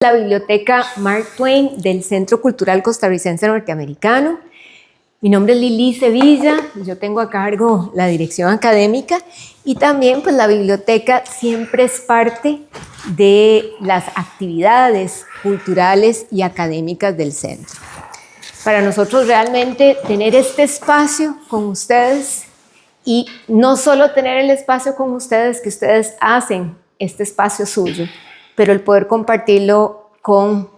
la Biblioteca Mark Twain del Centro Cultural Costarricense Norteamericano. Mi nombre es Lili Sevilla, yo tengo a cargo la dirección académica y también pues la biblioteca siempre es parte de las actividades culturales y académicas del centro. Para nosotros realmente tener este espacio con ustedes y no solo tener el espacio con ustedes, que ustedes hacen este espacio suyo, pero el poder compartirlo con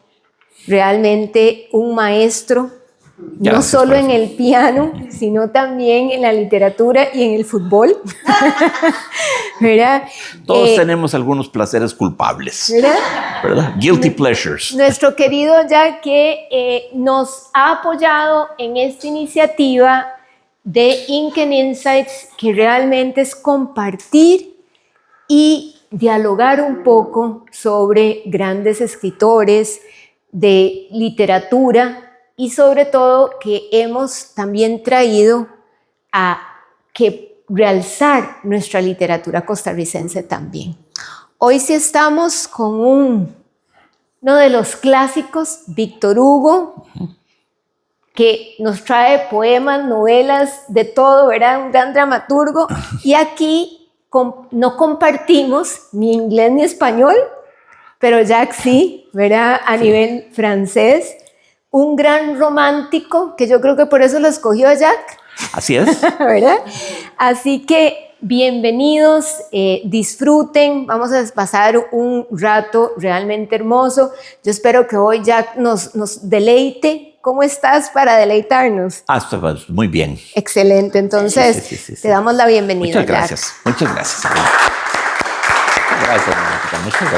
realmente un maestro, no solo en el piano, sino también en la literatura y en el fútbol. ¿Verdad? Todos tenemos algunos placeres culpables, ¿verdad? Guilty pleasures. Nuestro querido Jack, que nos ha apoyado en esta iniciativa de Ink and Insights, que realmente es compartir y dialogar un poco sobre grandes escritores de literatura y sobre todo que hemos también traído a que realzar nuestra literatura costarricense también. Hoy sí estamos con uno de los clásicos, Víctor Hugo, que nos trae poemas, novelas, de todo, ¿verdad? Un gran dramaturgo. Y aquí no compartimos ni inglés ni español, pero Jack sí, ¿verdad? A nivel francés. Un gran romántico, que yo creo que por eso lo escogió Jack. Así es. ¿Verdad? Así que bienvenidos, disfruten, vamos a pasar un rato realmente hermoso. Yo espero que hoy Jack nos deleite. ¿Cómo estás para deleitarnos? Muy bien. Excelente, entonces sí. te damos la bienvenida. Muchas gracias, Jack. muchas gracias. Gracias, Mónica, muchas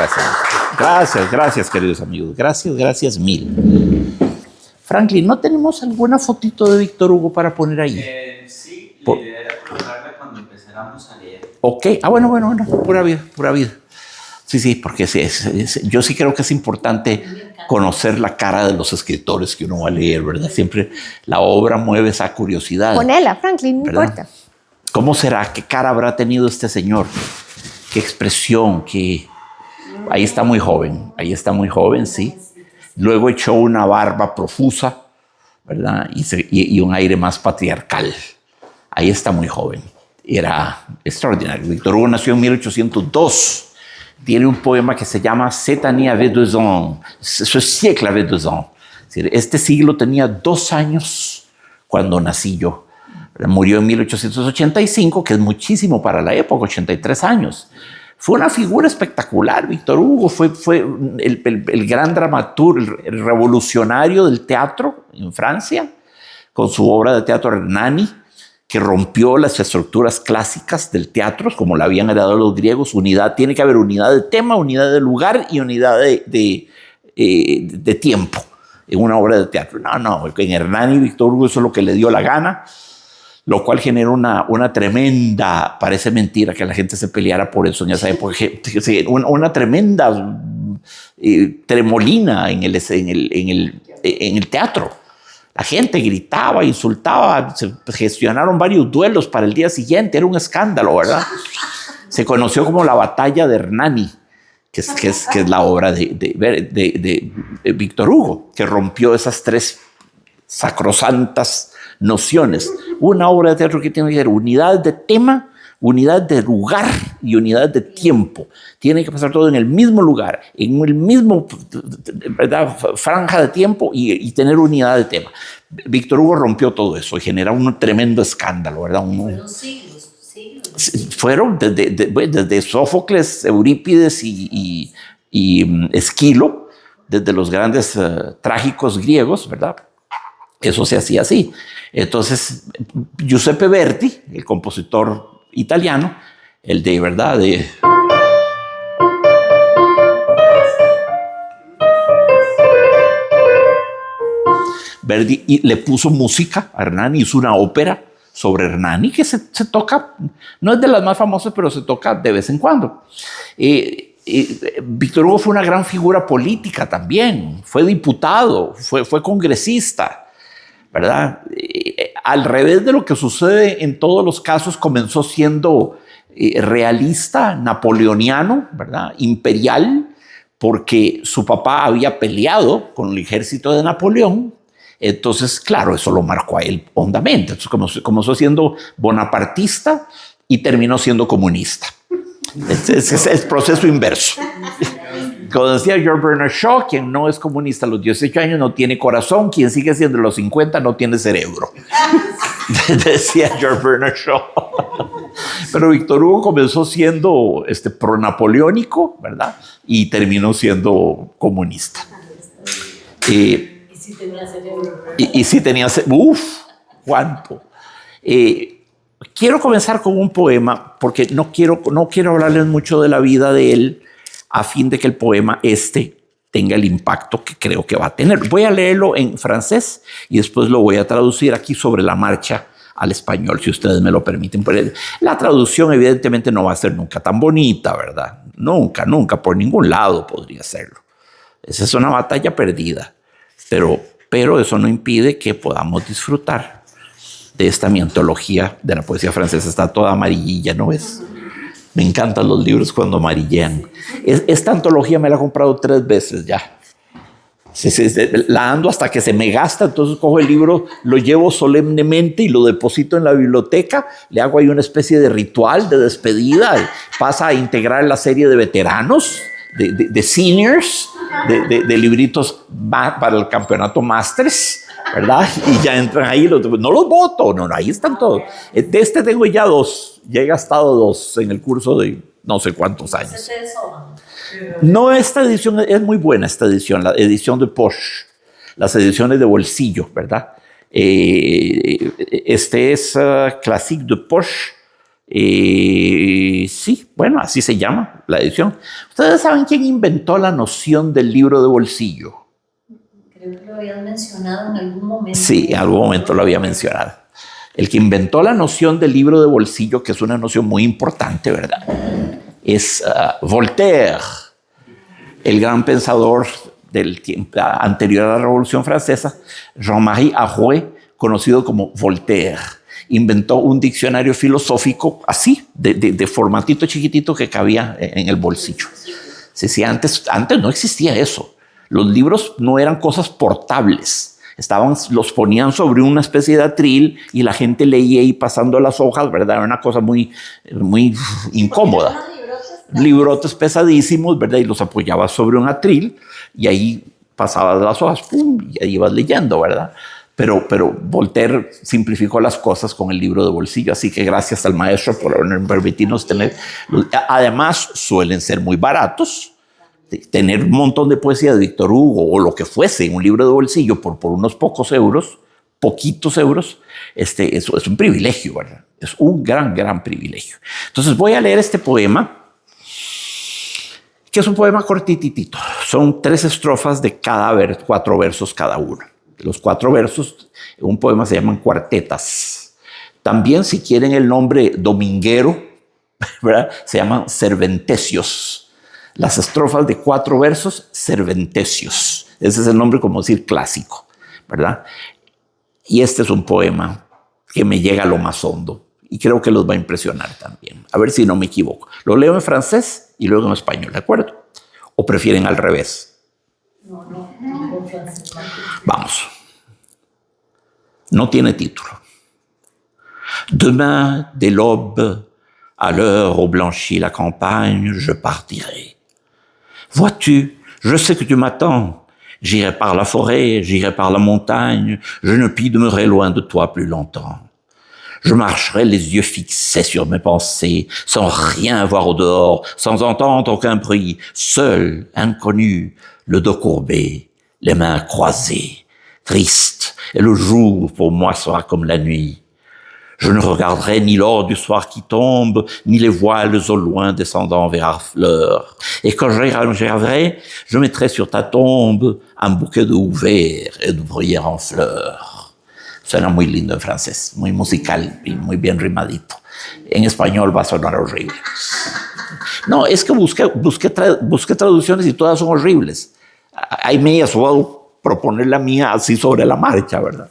gracias. Gracias, queridos amigos. Gracias mil. Franklin, ¿no tenemos alguna fotito de Víctor Hugo para poner ahí? Sí, la idea era colocarla cuando empezáramos a leer. Ok, bueno, pura vida. Sí, porque yo sí creo que es importante conocer la cara de los escritores que uno va a leer, ¿verdad? Siempre la obra mueve esa curiosidad. Ponela, Franklin, no ¿verdad? importa. ¿Cómo será? ¿Qué cara habrá tenido este señor? ¿Qué expresión? Ahí está muy joven, sí. Luego echó una barba profusa, ¿verdad? Y un aire más patriarcal. Ahí está muy joven. Era extraordinario. Víctor Hugo nació en 1802. Tiene un poema que se llama Cette année avait 2 ans. Ce siècle avait 2 ans. Este siglo tenía 2 años cuando nací yo. Murió en 1885, que es muchísimo para la época, 83 años. Fue una figura espectacular. Víctor Hugo fue el gran dramaturgo, el revolucionario del teatro en Francia, con su obra de teatro Hernani, que rompió las estructuras clásicas del teatro, como la habían heredado los griegos. Tiene que haber unidad de tema, unidad de lugar y unidad de tiempo en una obra de teatro. No, en Hernani Víctor Hugo eso es lo que le dio la gana, lo cual generó una tremenda, parece mentira que la gente se peleara por eso en esa época, una tremenda tremolina en el teatro. La gente gritaba, insultaba, se gestionaron varios duelos para el día siguiente, era un escándalo, ¿verdad? Se conoció como la batalla de Hernani, que es la obra de Víctor Hugo, que rompió esas 3 sacrosantas nociones. Una obra de teatro que tiene que ser unidad de tema, unidad de lugar y unidad de tiempo. Tiene que pasar todo en el mismo lugar, en el mismo, ¿verdad?, franja de tiempo y tener unidad de tema. Víctor Hugo rompió todo eso y generó un tremendo escándalo, ¿verdad? Fueron siglos. Fueron desde Sófocles, Eurípides y Esquilo, desde los grandes trágicos griegos, ¿verdad? Eso se hacía así. Entonces, Giuseppe Verdi, el compositor italiano, el de verdad de... Verdi le puso música a Hernani, hizo una ópera sobre Hernani que se toca, no es de las más famosas, pero se toca de vez en cuando. Víctor Hugo fue una gran figura política también, fue diputado, fue congresista, ¿verdad? Al revés de lo que sucede en todos los casos, comenzó siendo realista, napoleoniano, ¿verdad?, imperial, porque su papá había peleado con el ejército de Napoleón. Entonces, claro, eso lo marcó a él hondamente. Entonces, comenzó siendo bonapartista y terminó siendo comunista. Ese es el proceso inverso. Como decía George Bernard Shaw, quien no es comunista a los 18 años no tiene corazón, quien sigue siendo a los 50 no tiene cerebro. Decía George Bernard Shaw. Pero Víctor Hugo comenzó siendo pro-napoleónico, ¿verdad? Y terminó siendo comunista. Y sí tenía cerebro. Y sí tenía cerebro. ¡Uf! ¿Cuánto? Quiero comenzar con un poema, porque no quiero hablarles mucho de la vida de él, a fin de que el poema tenga el impacto que creo que va a tener. Voy a leerlo en francés y después lo voy a traducir aquí sobre la marcha al español, si ustedes me lo permiten. La traducción evidentemente no va a ser nunca tan bonita, ¿verdad? Nunca, por ningún lado podría serlo. Esa es una batalla perdida, pero eso no impide que podamos disfrutar de esta mi antología de la poesía francesa. Está toda amarillilla, ¿no es? Me encantan los libros cuando amarillean. Esta antología me la he comprado 3 veces ya. La ando hasta que se me gasta, entonces cojo el libro, lo llevo solemnemente y lo deposito en la biblioteca, le hago ahí una especie de ritual de despedida, pasa a integrar la serie de veteranos, de seniors, de libritos para el campeonato Masters, ¿verdad? Y ya entran ahí, no los voto, no, ahí están todos. De tengo ya 2, ya he gastado 2 en el curso de no sé cuántos años. No, esta edición es muy buena, la edición de poche, las ediciones de bolsillo, ¿verdad? Este es Classique de Poche. Sí, bueno, así se llama la edición. ¿Ustedes saben quién inventó la noción del libro de bolsillo? Creo que lo habían mencionado en algún momento. Sí, en algún momento lo había mencionado. El que inventó la noción del libro de bolsillo, que es una noción muy importante, ¿verdad? Es Voltaire, el gran pensador del tiempo anterior a la Revolución Francesa. Jean-Marie Arouet, conocido como Voltaire, inventó un diccionario filosófico así, de formatito chiquitito que cabía en el bolsillo. Sí, antes no existía eso. Los libros no eran cosas portables. Los ponían sobre una especie de atril y la gente leía y pasando las hojas, ¿verdad? Era una cosa muy, muy incómoda. Librotes pesadísimos, ¿verdad? Y los apoyabas sobre un atril y ahí pasabas las hojas, ¡pum! Y ahí ibas leyendo, ¿verdad? Pero Voltaire simplificó las cosas con el libro de bolsillo, así que gracias al maestro por permitirnos tener. Además, suelen ser muy baratos. Tener un montón de poesía de Víctor Hugo o lo que fuese, un libro de bolsillo por unos poquitos euros, eso es un privilegio, ¿verdad? Es un gran privilegio. Entonces voy a leer este poema, que es un poema cortititito. Son 3 estrofas de 4 versos cada uno. Los 4 versos, un poema se llaman cuartetas. También, si quieren el nombre dominguero, ¿verdad? Se llaman serventecios. Las estrofas de 4 versos, serventecios. Ese es el nombre, como decir, clásico, ¿verdad? Y este es un poema que me llega a lo más hondo y creo que los va a impresionar también. A ver si no me equivoco. Lo leo en francés y luego en español, ¿de acuerdo? ¿O prefieren al revés? No, francés. Vamos. No tiene título. Demain, dès l'aube, à l'heure où blanchit la campagne, je partirai. Vois-tu, je sais que tu m'attends. J'irai par la forêt, j'irai par la montagne. Je ne puis demeurer loin de toi plus longtemps. Je marcherai les yeux fixés sur mes pensées, sans rien voir au dehors, sans entendre aucun bruit, seul, inconnu, le dos courbé, les mains croisées, triste, et le jour pour moi sera comme la nuit. Je ne regarderai ni l'or du soir qui tombe, ni les voiles au loin descendant vers la fleur. Et quand j'arriverai, je mettrai sur ta tombe un bouquet de houverts et de bruyères en fleurs. Suena muy lindo en francés, muy musical y muy bien rimadito. En español va a sonar horrible. No, es que busqué traducciones y todas son horribles. Ahí me puedo proponer la mía así sobre la marcha, ¿verdad?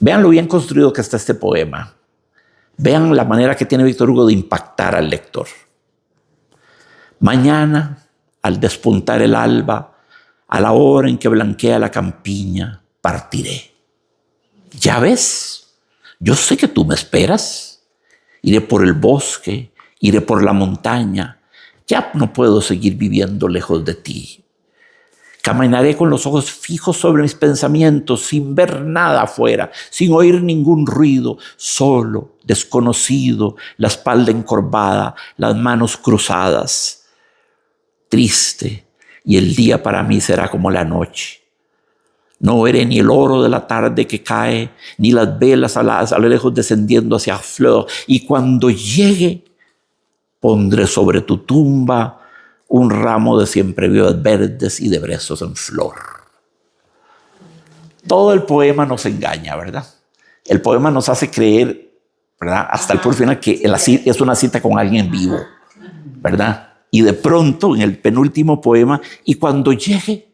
Vean lo bien construido que está este poema. Vean la manera que tiene Víctor Hugo de impactar al lector. Mañana, al despuntar el alba, a la hora en que blanquea la campiña, partiré. Ya ves, yo sé que tú me esperas. Iré por el bosque, iré por la montaña. Ya no puedo seguir viviendo lejos de ti. Caminaré con los ojos fijos sobre mis pensamientos, sin ver nada afuera, sin oír ningún ruido, solo, desconocido, la espalda encorvada, las manos cruzadas. Triste, y el día para mí será como la noche. No veré ni el oro de la tarde que cae, ni las velas a lo lejos descendiendo hacia Fleur. Y cuando llegue, pondré sobre tu tumba un ramo de siemprevivas verdes y de brezos en flor. Todo el poema nos engaña, ¿verdad? El poema nos hace creer, ¿verdad? Hasta el por final que es una cita con alguien vivo, ¿verdad? Y de pronto, en el penúltimo poema, y cuando llegue,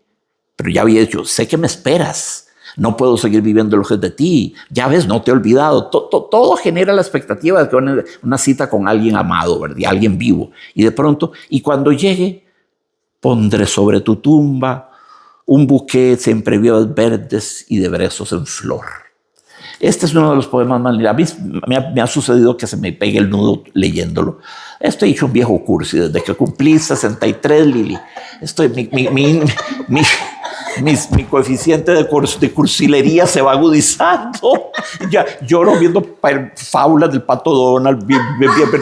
pero ya había dicho, sé que me esperas, no puedo seguir viviendo lejos de ti, ya ves, no te he olvidado. Todo genera la expectativa de que una cita con alguien amado, ¿verdad? Alguien vivo. Y de pronto, y cuando llegue, pondré sobre tu tumba un buqué de siemprevivas verdes y de brezos en flor. Este es uno de los poemas más lindos. A mí me ha sucedido que se me pegue el nudo leyéndolo. Estoy hecho un viejo cursi desde que cumplí 63, Lili. Mi coeficiente de cursilería se va agudizando. Ya lloro viendo fábulas del Pato Donald,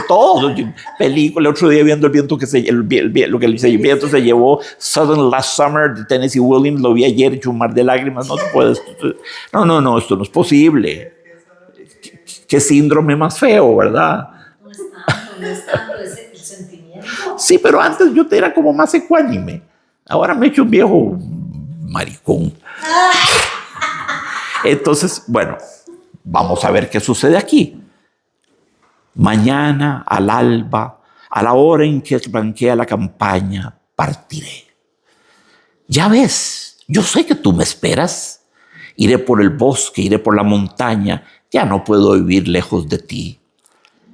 todo, películas. El otro día viendo el viento el viento se llevó, Southern Last Summer de Tennessee Williams, lo vi ayer hecho un mar de lágrimas. No se puede. No, esto no es posible. Qué síndrome más feo, ¿verdad? No es tanto ese el sentimiento. Sí, pero antes yo era como más ecuánime. Ahora me he hecho un viejo maricón. Entonces, bueno, vamos a ver qué sucede aquí. Mañana al alba, a la hora en que blanquea la campaña, partiré. Ya ves, yo sé que tú me esperas. Iré por el bosque, iré por la montaña. Ya no puedo vivir lejos de ti.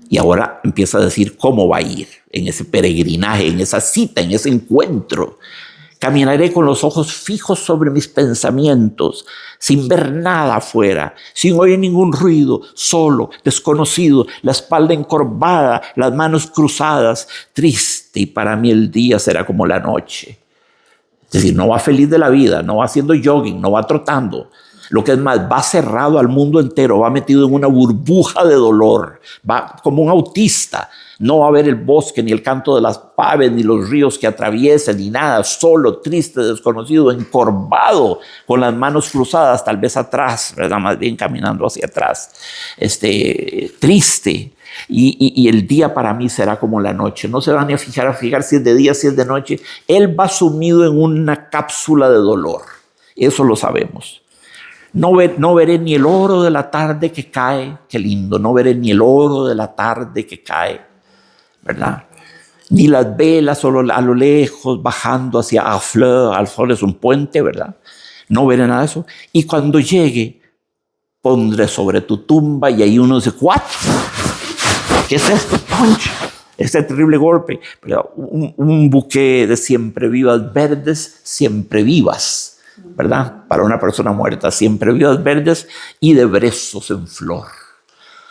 Y ahora empieza a decir cómo va a ir en ese peregrinaje, en esa cita, en ese encuentro. Caminaré con los ojos fijos sobre mis pensamientos, sin ver nada afuera, sin oír ningún ruido, solo, desconocido, la espalda encorvada, las manos cruzadas, triste, y para mí el día será como la noche. Es decir, no va feliz de la vida, no va haciendo jogging, no va trotando. Lo que es más, va cerrado al mundo entero, va metido en una burbuja de dolor, va como un autista. No va a ver el bosque, ni el canto de las aves, ni los ríos que atraviesan, ni nada. Solo, triste, desconocido, encorvado, con las manos cruzadas, tal vez atrás, ¿verdad? Más bien caminando hacia atrás. Triste. Y el día para mí será como la noche. No se va ni a fijar si es de día, si es de noche. Él va sumido en una cápsula de dolor. Eso lo sabemos. No veré ni el oro de la tarde que cae, qué lindo, no veré ni el oro de la tarde que cae, ¿verdad? Ni las velas solo a lo lejos bajando hacia Harfleur. Harfleur es un puente, ¿verdad? No veré nada de eso. Y cuando llegue, pondré sobre tu tumba, y ahí uno dice, ¿what? ¿Qué es esto? Punch. Este terrible golpe. Pero un buqué de siemprevivas verdes, siempre vivas, ¿verdad? Para una persona muerta, siemprevivas verdes y de brezos en flor.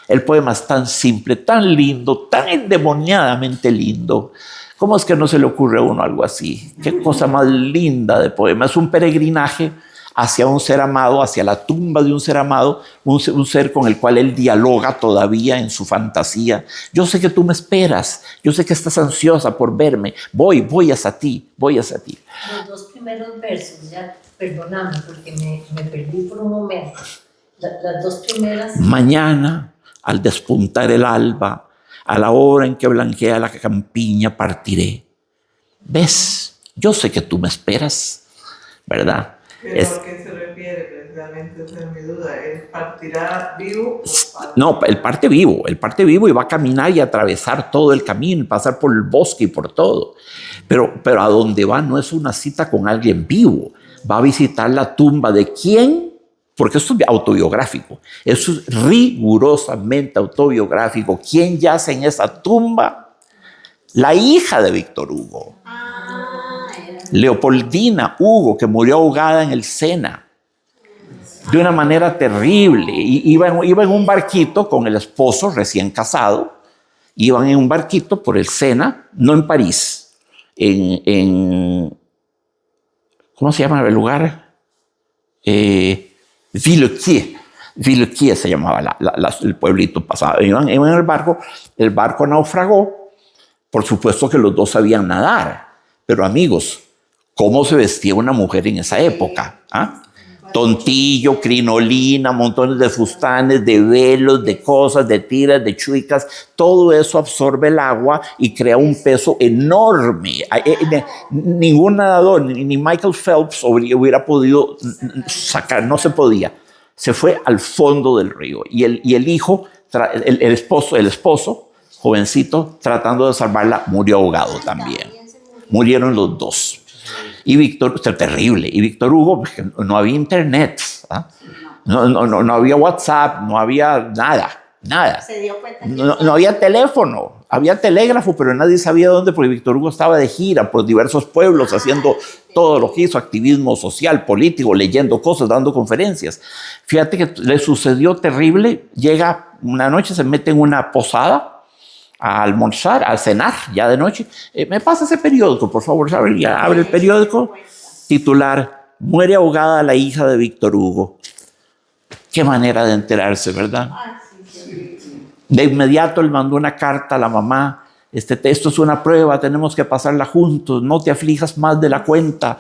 El poema es tan simple, tan lindo, tan endemoniadamente lindo. ¿Cómo es que no se le ocurre a uno algo así? Qué cosa más linda de poema. Es un peregrinaje hacia un ser amado, hacia la tumba de un ser amado, un ser con el cual él dialoga todavía en su fantasía. Yo sé que tú me esperas, yo sé que estás ansiosa por verme, voy hacia ti, voy hacia ti. Los dos primeros versos, ya, perdóname porque me perdí por un momento. Las dos primeras. Mañana, al despuntar el alba, a la hora en que blanquea la campiña, partiré. ¿Ves? Yo sé que tú me esperas, ¿verdad? ¿Pero a qué se refiere precisamente? Esa es mi duda. ¿Él partirá vivo? No, él parte vivo y va a caminar y atravesar todo el camino, pasar por el bosque y por todo. Pero a donde va no es una cita con alguien vivo. Va a visitar la tumba de quién, porque esto es autobiográfico. Eso es rigurosamente autobiográfico. ¿Quién yace en esa tumba? la hija de Víctor Hugo. Leopoldina Hugo, que murió ahogada en el Sena de una manera terrible. Iba en un barquito con el esposo recién casado. Iban en un barquito por el Sena, no en París, ¿cómo se llama el lugar? Villequier se llamaba el pueblito pasado. Iban en el barco naufragó. Por supuesto que los dos sabían nadar, pero amigos, ¿cómo se vestía una mujer en esa época? ¿Ah? Tontillo, crinolina, montones de fustanes, de velos, de cosas, de tiras, de chuicas. Todo eso absorbe el agua y crea un peso enorme. Ningún nadador, ni Michael Phelps hubiera podido sacar, no se podía. Se fue al fondo del río. Y el hijo, el esposo, jovencito, tratando de salvarla, murió ahogado también. Murieron los dos. Y Víctor, terrible. Y Víctor Hugo, no había internet, ¿ah? No había WhatsApp, no había nada. Se dio cuenta que No había teléfono, había telégrafo, pero nadie sabía dónde, porque Víctor Hugo estaba de gira por diversos pueblos, haciendo todo lo que hizo, activismo social, político, leyendo cosas, dando conferencias. Fíjate que le sucedió terrible. Llega una noche, se mete en una posada a almorzar, a cenar, ya de noche. Me pasa ese periódico, por favor, abre el periódico. Titular: muere ahogada la hija de Víctor Hugo. Qué manera de enterarse, ¿verdad? De inmediato le mandó una carta a la mamá. Esto es una prueba, tenemos que pasarla juntos, no te aflijas más de la cuenta,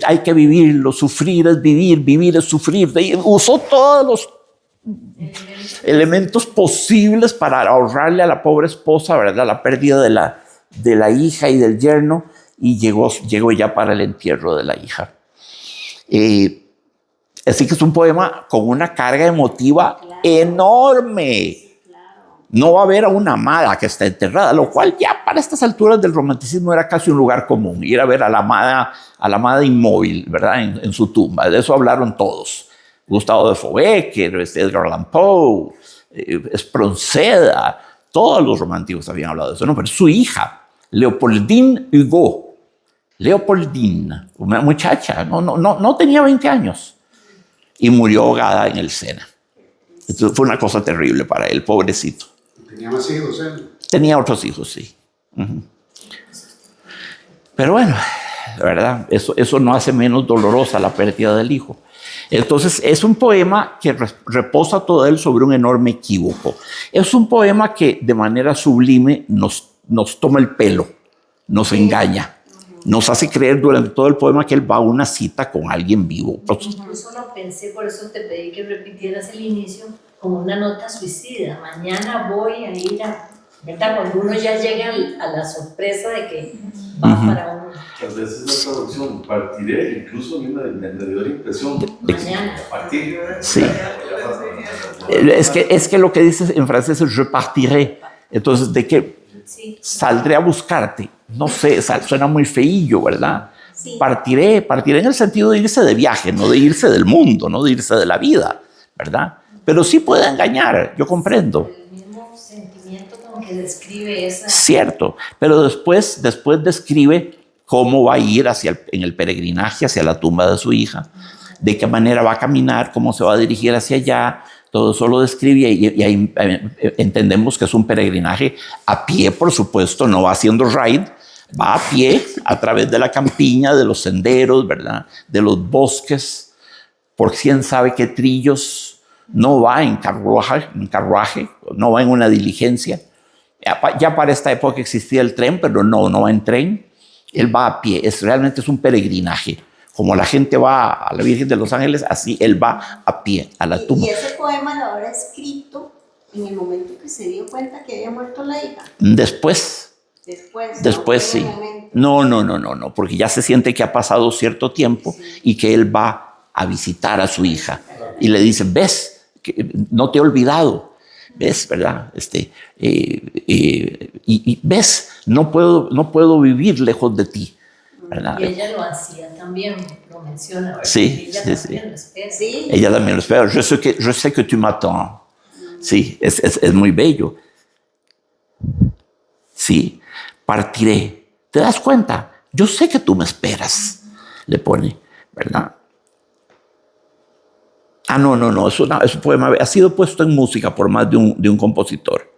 hay que vivirlo, sufrir es vivir, vivir es sufrir. Usó todos los elementos posibles para ahorrarle a la pobre esposa, ¿verdad?, la pérdida de la hija y del yerno, y llegó ya para el entierro de la hija. Así que es un poema con una carga emotiva enorme. No va a ver a una amada que está enterrada, lo cual ya para estas alturas del romanticismo era casi un lugar común, ir a ver a la amada inmóvil, ¿verdad?, en su tumba. De eso hablaron todos. Gustavo de Fauvecker, Edgar Allan Poe, Espronceda, todos los románticos habían hablado de eso, ¿no? Pero su hija, Leopoldine Hugo, Leopoldine, una muchacha, no tenía 20 años, y murió ahogada en el Sena. Esto fue una cosa terrible para él, pobrecito. ¿Tenía más hijos él? Tenía otros hijos, sí. Pero bueno, la verdad, eso no hace menos dolorosa la pérdida del hijo. Entonces, es un poema que reposa todo él sobre un enorme equívoco. Es un poema que de manera sublime nos toma el pelo, nos engaña, nos hace creer durante todo el poema que él va a una cita con alguien vivo. Incluso lo pensé, por eso te pedí que repitieras el inicio, como una nota suicida. Mañana voy a ir a... ¿Verdad? Cuando uno ya llega a la sorpresa de que va para uno. Tal vez es la traducción, partiré, incluso a mí me dio la impresión. Mañana. Partir. Sí. Es que lo que dice en francés es je partiré. Entonces, ¿de qué? Sí. Saldré a buscarte. No sé, suena muy feillo, ¿verdad? Sí. Partiré en el sentido de irse de viaje, no de irse del mundo, no de irse de la vida, ¿verdad? Pero sí puede engañar, yo comprendo. El mismo sentimiento como que describe esa... Cierto, pero después describe cómo va a ir en el peregrinaje hacia la tumba de su hija, de qué manera va a caminar, cómo se va a dirigir hacia allá. Todo eso lo describe y ahí entendemos que es un peregrinaje a pie, por supuesto, no va haciendo ride, va a pie a través de la campiña, de los senderos, ¿verdad?, de los bosques, por quién sabe qué trillos. No va en carruaje, no va en una diligencia. Ya para esta época existía el tren, pero no va en tren. Él va a pie, realmente es un peregrinaje. Como la gente va a la Virgen de los Ángeles, así él va a pie a la tumba. Y ese poema lo habrá escrito en el momento que se dio cuenta que había muerto la hija. Después No, sí. No, porque ya se siente que ha pasado cierto tiempo y que él va a visitar a su hija. Y le dice, ves, que no te he olvidado. ¿Ves, verdad? Y ves, no puedo vivir lejos de ti, ¿verdad? Y ella lo hacía también, lo menciona, ¿verdad? Sí, Ella sí, también sí. lo espera. Sí. Ella también lo espera. Je sais que tu m'attends. Sí, es muy bello. Sí, partiré. ¿Te das cuenta? Yo sé que tú me esperas, le pone, ¿verdad? No, es un poema, ha sido puesto en música por más de un compositor.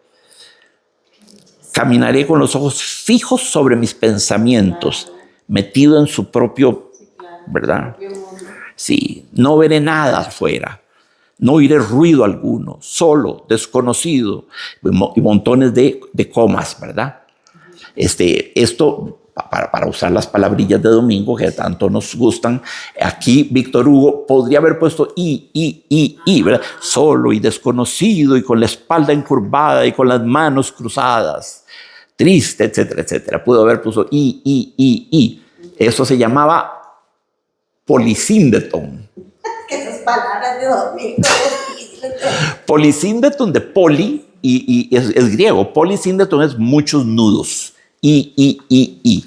Caminaré con los ojos fijos sobre mis pensamientos, metido en su propio, ¿verdad? Sí, no veré nada afuera, no oiré ruido alguno, solo, desconocido, y montones de comas, ¿verdad? Esto, para usar las palabrillas de domingo que tanto nos gustan, aquí Víctor Hugo podría haber puesto y, ¿verdad? Solo y desconocido y con la espalda encurvada y con las manos cruzadas, triste, etcétera, etcétera. Pudo haber puesto y. Eso se llamaba polisíndeton. Esas palabras de domingo. Polisíndeton de poli, y es griego. Polisíndeton es muchos nudos. Y.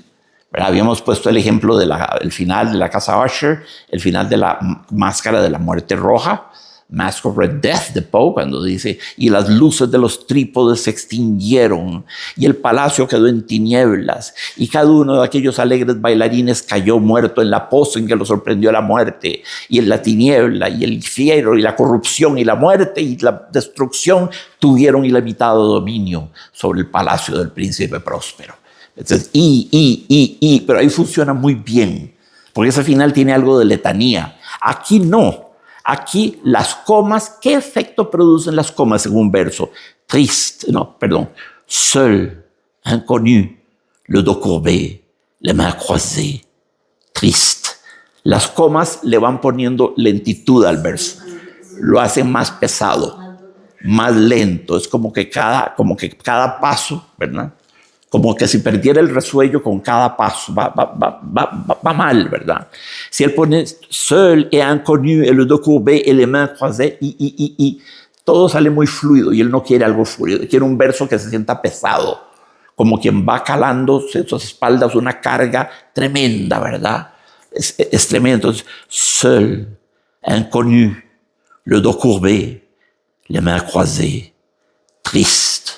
¿Verdad? Habíamos puesto el ejemplo del final de la casa Usher, el final de la máscara de la muerte roja, Mask of Red Death de Poe, cuando dice, y las luces de los trípodes se extinguieron, y el palacio quedó en tinieblas, y cada uno de aquellos alegres bailarines cayó muerto en la poza en que lo sorprendió la muerte, y en la tiniebla, y el infierno, y la corrupción, y la muerte, y la destrucción tuvieron ilimitado dominio sobre el palacio del príncipe próspero. Entonces, pero ahí funciona muy bien, porque ese final tiene algo de letanía. Aquí no. Aquí las comas, ¿qué efecto producen las comas en un verso? Seul, inconnu, le dos courbé, les mains croisées, triste. Las comas le van poniendo lentitud al verso, lo hacen más pesado, más lento. Es como que cada paso, ¿verdad? Como que si perdiera el resuello con cada paso, va mal, ¿verdad? Si él pone seul et inconnu, et le dos courbé, et les mains croisées, todo sale muy fluido, y él no quiere algo fluido, quiere un verso que se sienta pesado, como quien va calando en sus espaldas una carga tremenda, ¿verdad? Es tremendo. Entonces, seul, inconnu, le dos courbé, les mains croisées, triste.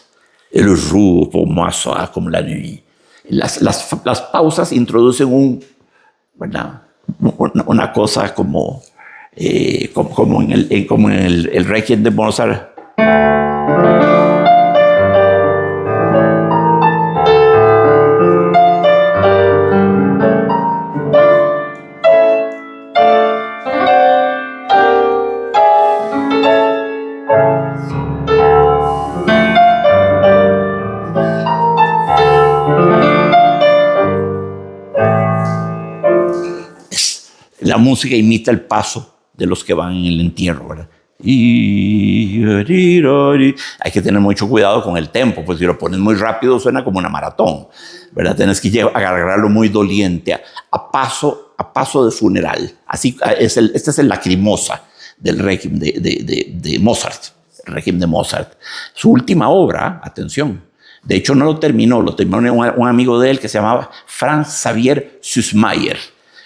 El jour pour moi sera comme la nuit. Las pausas introducen una cosa como en el Requiem de Mozart. La música imita el paso de los que van en el entierro, ¿verdad? Hay que tener mucho cuidado con el tempo, pues si lo pones muy rápido suena como una maratón, ¿verdad? Tienes que agarrarlo muy doliente, a paso de funeral. Así, esta es el lacrimosa del Requiem de Mozart, el Requiem de Mozart. Su última obra, atención, de hecho no lo terminó un amigo de él que se llamaba Franz Xavier Süssmayer,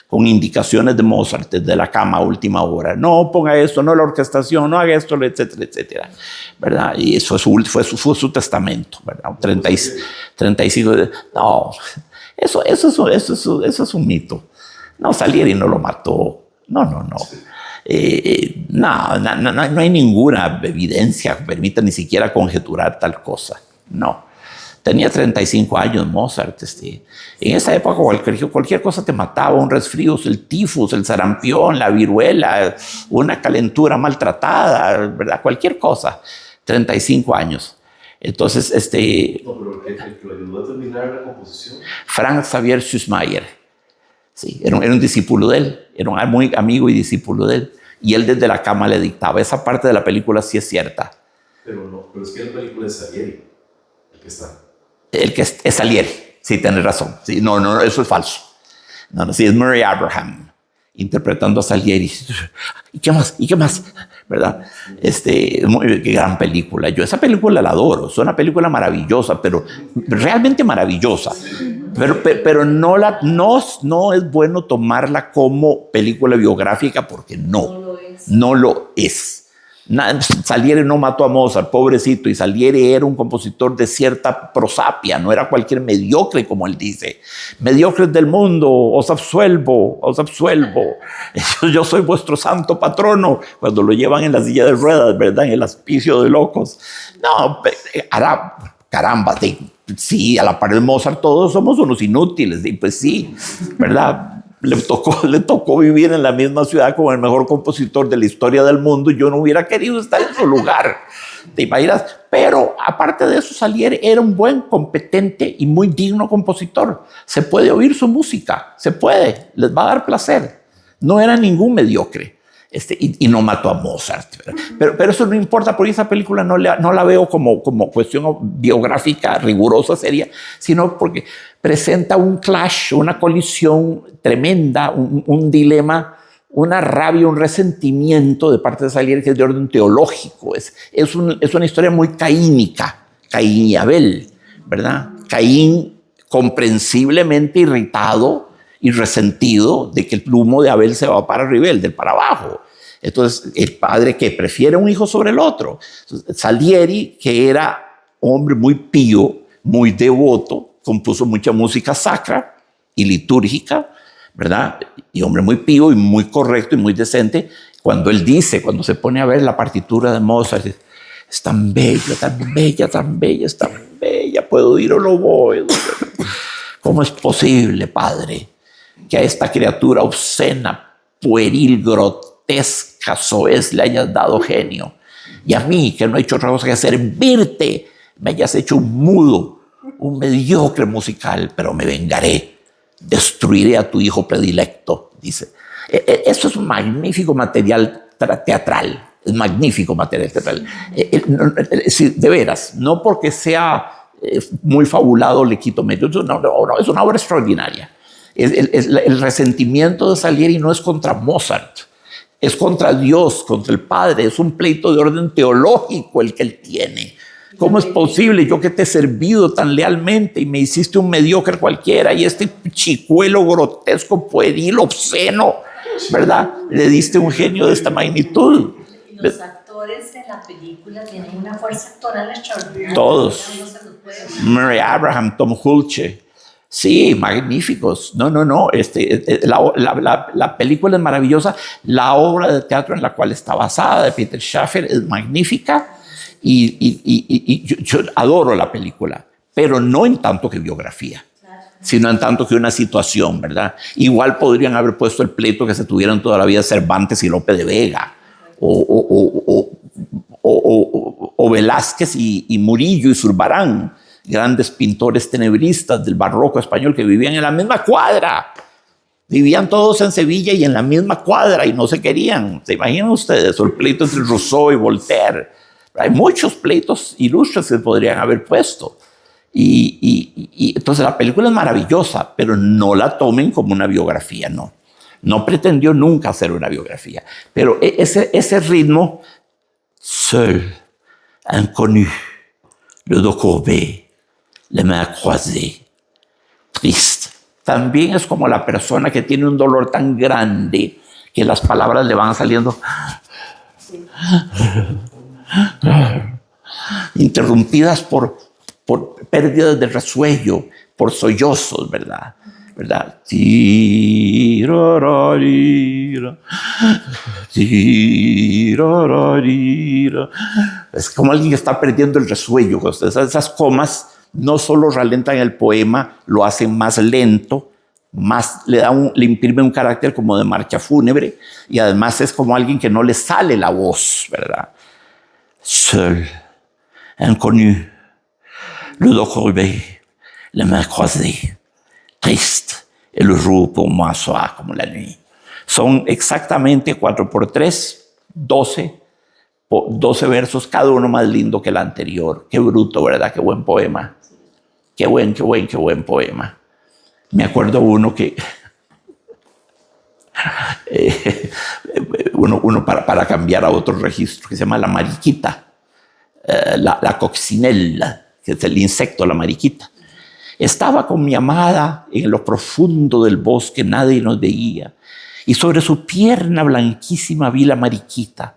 con indicaciones de Mozart desde la cama a última hora. No ponga esto, no la orquestación, no haga esto, etcétera, etcétera, ¿verdad? Y eso fue su testamento, ¿verdad? 35. No, eso es un mito. No, Salieri no lo mató. No. No hay ninguna evidencia que permita ni siquiera conjeturar tal cosa. No. Tenía 35 años Mozart. En esa época cualquier cosa te mataba, un resfrío, el tifus, el sarampión, la viruela, una calentura maltratada, ¿verdad? Cualquier cosa. 35 años. Entonces, No, pero el que lo ayudó a terminar la composición. Franz Xavier Süssmayer. Sí, era un discípulo de él, era un muy amigo y discípulo de él. Y él desde la cama le dictaba. Esa parte de la película sí es cierta. Pero es que la película es Salieri, el que está. El que es Salieri, sí, tienes razón. Sí, no, eso es falso. No, sí, es Murray Abraham interpretando a Salieri. ¿Y qué más? ¿Verdad? Qué gran película. Yo esa película la adoro. Es una película maravillosa, pero realmente maravillosa. Pero no es bueno tomarla como película biográfica porque no lo es. Salieri no mató a Mozart, pobrecito, y Salieri era un compositor de cierta prosapia, no era cualquier mediocre, como él dice. Mediocres del mundo, os absuelvo, os absuelvo. Yo soy vuestro santo patrono, cuando lo llevan en la silla de ruedas, ¿verdad? En el hospicio de locos. No, caramba, sí, a la par de Mozart todos somos unos inútiles, y pues sí, ¿verdad? Le tocó vivir en la misma ciudad con el mejor compositor de la historia del mundo. Yo no hubiera querido estar en su lugar, ¿te imaginas? Pero aparte de eso, Salieri era un buen, competente y muy digno compositor. Se puede oír su música, se puede, les va a dar placer. No era ningún mediocre. Y no mató a Mozart. Pero eso no importa, porque esa película no la veo como cuestión biográfica rigurosa, seria, sino porque presenta un clash, una colisión tremenda, un dilema, una rabia, un resentimiento de parte de Salieri que es de orden teológico. Es una historia muy caínica, Caín y Abel, ¿verdad? Caín comprensiblemente irritado y resentido de que el humo de Abel se va para arriba y el del para abajo. Entonces, el padre que prefiere un hijo sobre el otro. Entonces, Salieri, que era hombre muy pío, muy devoto, compuso mucha música sacra y litúrgica, ¿verdad? Y hombre muy pío y muy correcto y muy decente. Cuando él dice, cuando se pone a ver la partitura de Mozart, es tan bella, tan bella, tan bella, es tan bella, puedo ir o no voy. ¿Cómo es posible, padre, que a esta criatura obscena, pueril, grotesca, soez le hayas dado genio? Y a mí, que no he hecho otra cosa que servirte, me hayas hecho un mudo, un mediocre musical, pero me vengaré, destruiré a tu hijo predilecto, dice. Eso es magnífico material teatral, es magnífico material teatral. De veras, no porque sea muy fabulado le quito mérito, no, es una obra extraordinaria. El resentimiento de Salieri no es contra Mozart, es contra Dios, contra el Padre, es un pleito de orden teológico el que él tiene. ¿Cómo es posible, yo que te he servido tan lealmente y me hiciste un mediocre cualquiera, y este chicuelo grotesco, pueril, obsceno, ¿verdad? Le diste un genio de esta magnitud? Y los actores de la película tienen una fuerza actoral extraordinaria. Todos. Mary Abraham, Tom Hulce. Sí, magníficos. No. La película es maravillosa. La obra de teatro en la cual está basada, de Peter Schaffer, es magnífica. Y yo adoro la película, pero no en tanto que biografía, sino en tanto que una situación, ¿verdad? Igual podrían haber puesto el pleito que se tuvieron toda la vida Cervantes y Lope de Vega, o Velázquez y Murillo y Zurbarán, grandes pintores tenebristas del barroco español que vivían en la misma cuadra. Vivían todos en Sevilla y en la misma cuadra y no se querían. ¿Se imaginan ustedes? O el pleito entre Rousseau y Voltaire. Hay muchos pleitos ilustres que podrían haber puesto. Y entonces la película es maravillosa, pero no la tomen como una biografía, no. No pretendió nunca hacer una biografía. Pero ese ritmo, seul, inconnu, le dos courbé, les mains croisées, triste. También es como la persona que tiene un dolor tan grande que las palabras le van saliendo interrumpidas por pérdidas de resuello, por sollozos, ¿verdad? Es como alguien que está perdiendo el resuello. Esas comas no solo ralentan el poema, lo hacen más lento, le imprime un carácter como de marcha fúnebre, y además es como alguien que no le sale la voz, ¿verdad? Seul, inconnu, le dos courbé, les mains croisées, triste, et le jour pour moi soit como la nuit. Son exactamente 4x3, 12 versos, cada uno más lindo que el anterior. Qué bruto, ¿verdad? Qué buen poema. Qué buen poema. Me acuerdo uno que uno para cambiar a otro registro, que se llama la mariquita, la coccinella, que es el insecto, la mariquita. Estaba con mi amada en lo profundo del bosque, nadie nos veía, y sobre su pierna blanquísima vi la mariquita.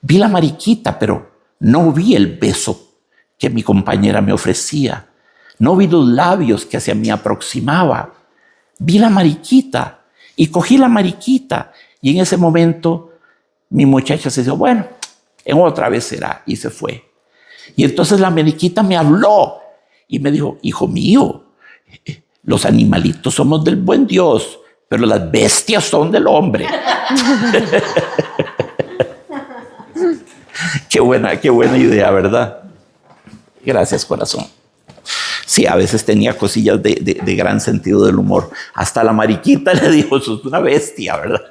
Vi la mariquita, pero no vi el beso que mi compañera me ofrecía. No vi los labios que hacia mí aproximaba. Vi la mariquita y cogí la mariquita. Y en ese momento mi muchacha se dijo, bueno, en otra vez será. Y se fue. Y entonces la mariquita me habló y me dijo, hijo mío, los animalitos somos del buen Dios, pero las bestias son del hombre. Qué buena idea, ¿verdad? Gracias, corazón. Sí, a veces tenía cosillas de gran sentido del humor. Hasta la mariquita le dijo, sos una bestia, ¿verdad?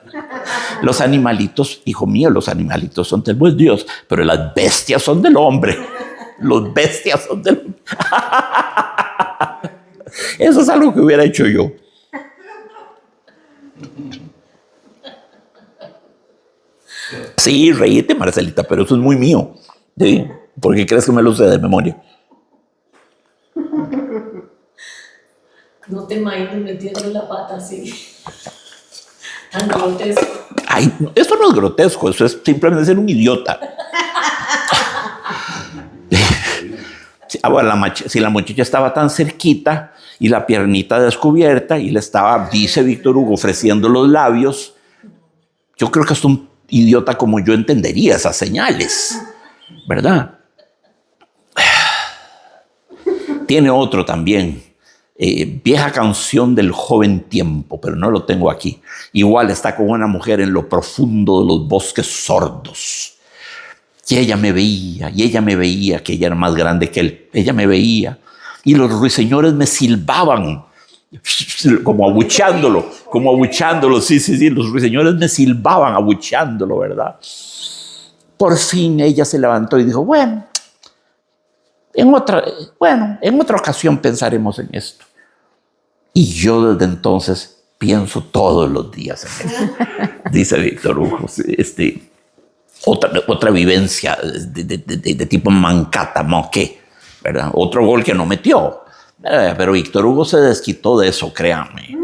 Los animalitos, hijo mío, los animalitos son del buen Dios, pero las bestias son del hombre. Los bestias son del hombre. Eso es algo que hubiera hecho yo. Sí, reíte, Marcelita, pero eso es muy mío. ¿Sí? ¿Por qué crees que me lo sé de memoria? No te imagino metiendo la pata así. Tan grotesco. Ay, eso no es grotesco, eso es simplemente ser un idiota. Ahora, si la muchacha estaba tan cerquita y la piernita descubierta y le estaba, dice Víctor Hugo, ofreciendo los labios, yo creo que hasta un idiota como yo entendería esas señales, ¿verdad? Tiene otro también, vieja canción del joven tiempo, pero no lo tengo aquí. Igual está con una mujer en lo profundo de los bosques sordos. Y ella me veía, que ella era más grande que él. Ella me veía. Y los ruiseñores me silbaban, como abuchándolo. Sí, los ruiseñores me silbaban abuchándolo, ¿verdad? Por fin ella se levantó y dijo, bueno, en otra ocasión pensaremos en esto. Y yo desde entonces pienso todos los días en esto, dice Víctor Hugo. Otra vivencia de tipo Mancata, Moqué, ¿verdad? Otro gol que no metió. Pero Víctor Hugo se desquitó de eso, créanme.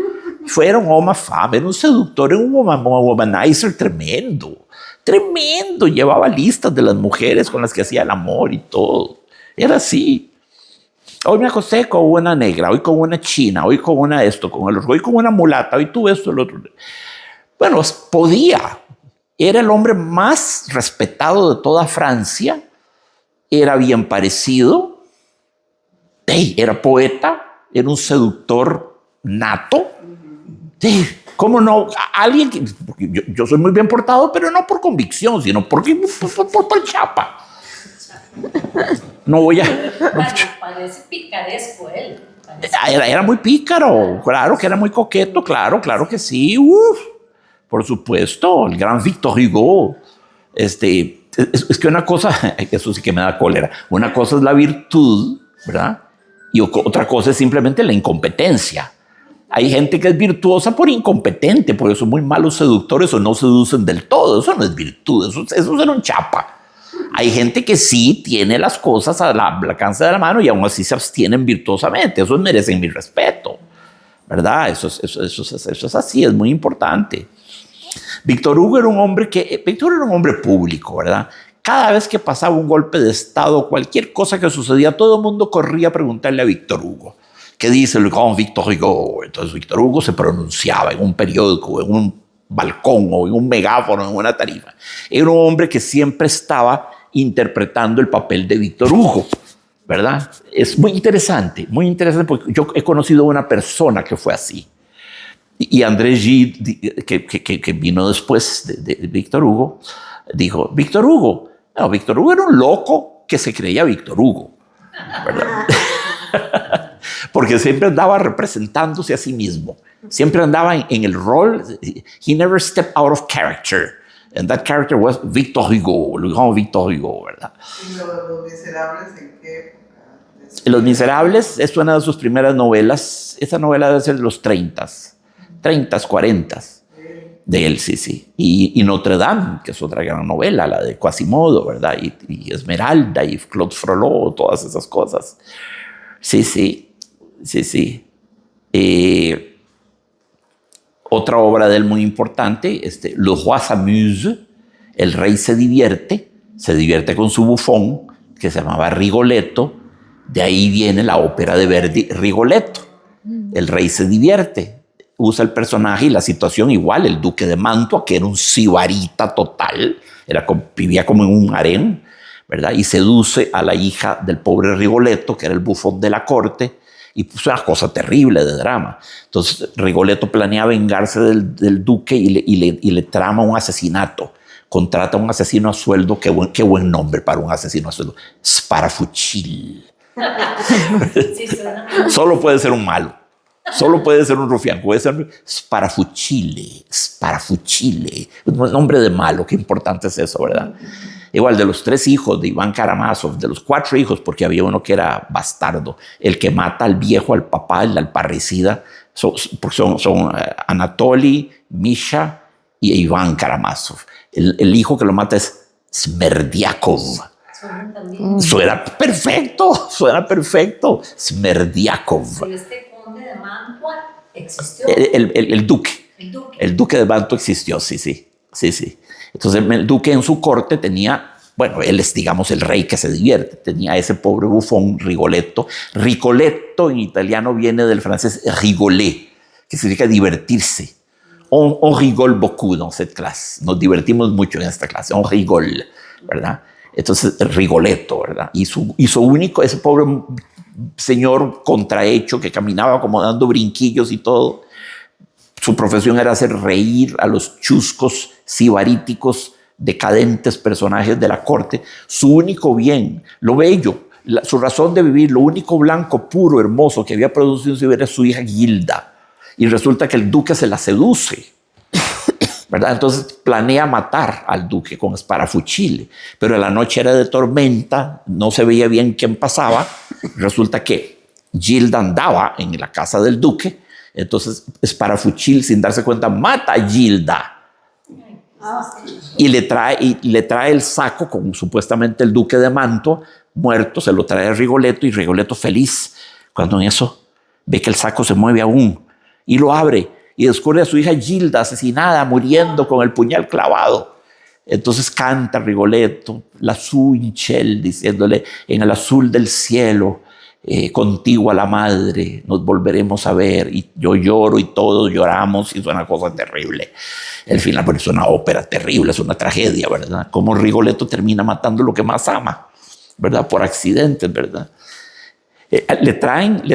Era un hombre fama, era un seductor, era un womanizer tremendo. Tremendo. Llevaba listas de las mujeres con las que hacía el amor y todo. Era así. Hoy me acosté con una negra, hoy con una china, hoy con una esto, con el otro, hoy con una mulata, hoy tú esto, el otro. Bueno, podía. Era el hombre más respetado de toda Francia. Era bien parecido. Era poeta. Era un seductor nato. ¿Cómo no? Alguien que... Yo soy muy bien portado, pero no por convicción, sino por chapa. No voy a... Parece picaresco él. Era muy pícaro. Claro que era muy coqueto. Claro que sí. Por supuesto, el gran Victor Hugo. Es que una cosa, eso sí que me da cólera, una cosa es la virtud, ¿verdad? Y otra cosa es simplemente la incompetencia. Hay gente que es virtuosa por incompetente, porque son muy malos seductores o no seducen del todo. Eso no es virtud, eso es un chapa. Hay gente que sí tiene las cosas al alcance de la mano y aún así se abstienen virtuosamente. Esos merecen mi respeto, ¿verdad? Eso es así, es muy importante. Víctor Hugo era un hombre público, ¿verdad? Cada vez que pasaba un golpe de Estado, cualquier cosa que sucedía, todo el mundo corría a preguntarle a Víctor Hugo. ¿Qué dice el gran Víctor Hugo? Entonces Víctor Hugo se pronunciaba en un periódico, en un balcón o en un megáfono, en una tarima. Era un hombre que siempre estaba interpretando el papel de Víctor Hugo, ¿verdad? Es muy interesante porque yo he conocido a una persona que fue así. Y André Gide, que vino después de Víctor Hugo, dijo, Víctor Hugo era un loco que se creía Víctor Hugo, ¿verdad? Porque siempre andaba representándose a sí mismo. Siempre andaba en el rol. He never stepped out of character. And that character was Víctor Hugo, el gran Víctor Hugo, ¿verdad? ¿Y Los Miserables en qué época? Los Miserables es una de sus primeras novelas. Esa novela debe ser de los 30s, 40s. De él, sí. Y Notre Dame, que es otra gran novela, la de Quasimodo, ¿verdad? Y Esmeralda y Claude Frollo, todas esas cosas. Sí. Otra obra de él muy importante, Le Roi s'amuse, El Rey se divierte, se divierte con su bufón, que se llamaba Rigoletto. De ahí viene la ópera de Verdi, Rigoletto. El rey se divierte, usa el personaje y la situación igual. El duque de Mantua, que era un sibarita total, vivía como en un harén, ¿verdad? Y seduce a la hija del pobre Rigoletto, que era el bufón de la corte, y puso una cosa terrible de drama. Entonces Rigoletto planea vengarse del duque y le trama un asesinato. Contrata a un asesino a sueldo, qué buen nombre para un asesino a sueldo, Sparafucil. Sí, suena. Solo puede ser un malo, solo puede ser un rufián, puede ser Sparafucile. Un nombre de malo, qué importante es eso, ¿verdad? Igual, de los 3 hijos de Iván Karamazov, de los 4 hijos, porque había uno que era bastardo, el que mata al viejo, al papá, al parricida, son Anatoly, Misha y Iván Karamazov. El hijo que lo mata es Smerdiakov. Suena perfecto. Smerdiakov. Pero este conde de Mantua existió. El duque. El duque de Mantua existió, sí. Entonces el duque en su corte tenía, bueno, él es, digamos, el rey que se divierte. Tenía ese pobre bufón Rigoletto. Rigoletto en italiano viene del francés rigoler, que significa divertirse. On rigole beaucoup dans cette classe. Nos divertimos mucho en esta clase. On rigole, ¿verdad? Entonces, Rigoletto, ¿verdad? Y su único, ese pobre señor contrahecho que caminaba como dando brinquillos y todo, su profesión era hacer reír a los chuscos, sibaríticos, decadentes personajes de la corte. Su único bien, lo bello, su razón de vivir, lo único blanco, puro, hermoso que había producido en su vida era su hija Gilda. Y resulta que el duque se la seduce, ¿verdad? Entonces planea matar al duque con Sparafucile, pero la noche era de tormenta, no se veía bien quién pasaba. Resulta que Gilda andaba en la casa del duque, entonces Sparafucile, sin darse cuenta, mata a Gilda y le trae el saco con supuestamente el duque de Mantua muerto, se lo trae a Rigoletto, y Rigoletto feliz, cuando en eso ve que el saco se mueve aún y lo abre y descubre a su hija Gilda asesinada, muriendo con el puñal clavado. Entonces canta Rigoletto la Suinchel, diciéndole: en el azul del cielo, contigo a la madre nos volveremos a ver. Y yo lloro y todos lloramos, y es una cosa terrible. El final, pues, es una ópera terrible, es una tragedia, ¿verdad? Como Rigoletto termina matando lo que más ama, ¿verdad? Por accidentes, ¿verdad?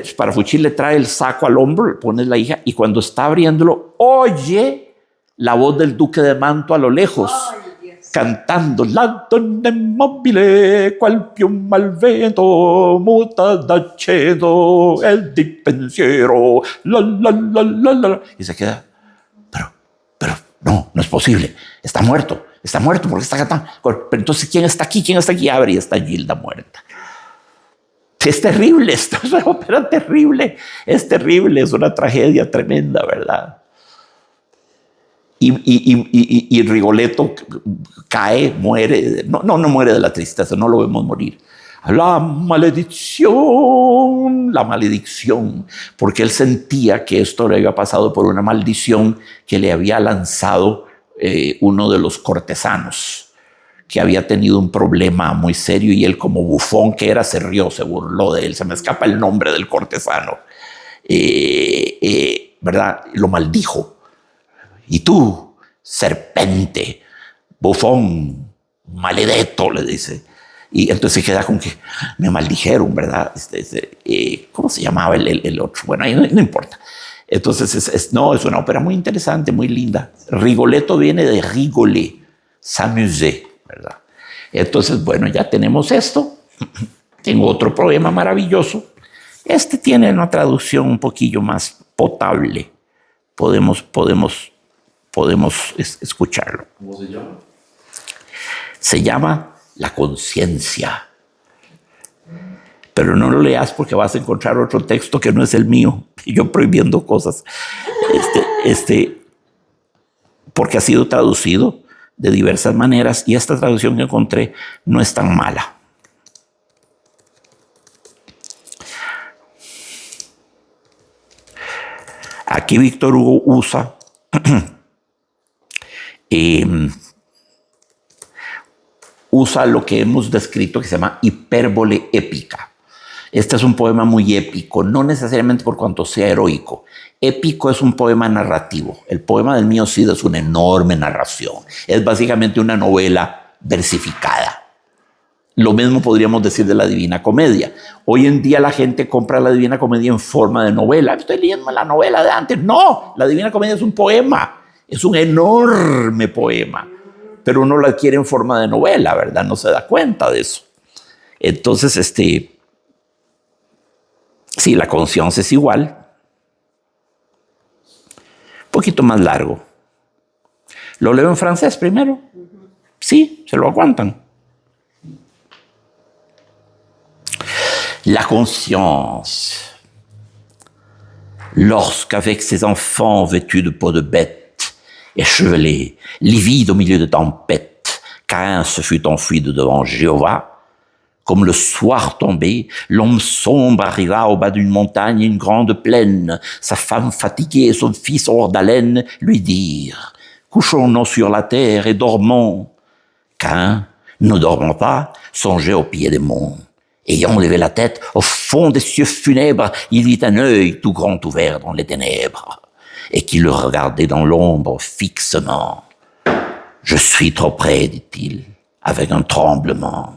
Sparafucile le trae el saco al hombro, le pone la hija, y cuando está abriéndolo, oye la voz del duque de Mantua a lo lejos, cantando: la donna immobile, qual piuma al vento, muta d'acceso, el di pensiero, la. Y se queda, pero no es posible, está muerto, porque está cantando. Pero entonces, ¿quién está aquí? Abre y está Gilda muerta. Es terrible, esto es una ópera terrible, es terrible, es una tragedia tremenda, ¿verdad? Y Rigoletto cae, muere, no muere de la tristeza, no lo vemos morir. La maldición, porque él sentía que esto le había pasado por una maldición que le había lanzado uno de los cortesanos, que había tenido un problema muy serio, y él, como bufón que era, se rió, se burló de él. Se me escapa el nombre del cortesano, ¿verdad? Lo maldijo. Y tú, serpente, bufón, maledetto, le dice. Y entonces se queda con que me maldijeron, ¿verdad? ¿Cómo se llamaba el otro? Bueno, ahí no importa. Entonces, es una ópera muy interesante, muy linda. Rigoletto viene de rigoler, s'amuser, ¿verdad? Entonces, bueno, ya tenemos esto. Tengo otro poema maravilloso. Este tiene una traducción un poquillo más potable. Podemos escucharlo. ¿Cómo se llama? Se llama La conciencia. Pero no lo leas, porque vas a encontrar otro texto que no es el mío, y yo prohibiendo cosas. Porque ha sido traducido de diversas maneras, y esta traducción que encontré no es tan mala. Aquí Víctor Hugo usa usa lo que hemos descrito que se llama hipérbole épica. Este es un poema muy épico, no necesariamente por cuanto sea heroico. Épico es un poema narrativo. El poema del mío Cid es una enorme narración. Es básicamente una novela versificada. Lo mismo podríamos decir de la Divina Comedia. Hoy en día la gente compra la Divina Comedia en forma de novela. Estoy leyendo la novela de antes. No, la Divina Comedia es un poema. Es un enorme poema. Pero uno la adquiere en forma de novela, ¿verdad? No se da cuenta de eso. Entonces, sí, la conciencia es igual. Un poquito más largo. ¿Lo leo en francés primero? Sí, se lo aguantan. La conscience, lorsqu'avec ses enfants vêtus de peau de bête, échevelés, livides au milieu de tempêtes, Caïn se fut enfui de devant Jéhovah, comme le soir tombé, l'homme sombre arriva au bas d'une montagne et une grande plaine. Sa femme fatiguée et son fils hors d'haleine lui dirent « Couchons-nous sur la terre et dormons. » Caïn, ne dormant pas, songeait au pied des monts. Ayant levé la tête au fond des cieux funèbres, il vit un œil tout grand ouvert dans les ténèbres et qui le regardait dans l'ombre fixement. « Je suis trop près, dit-il, avec un tremblement. »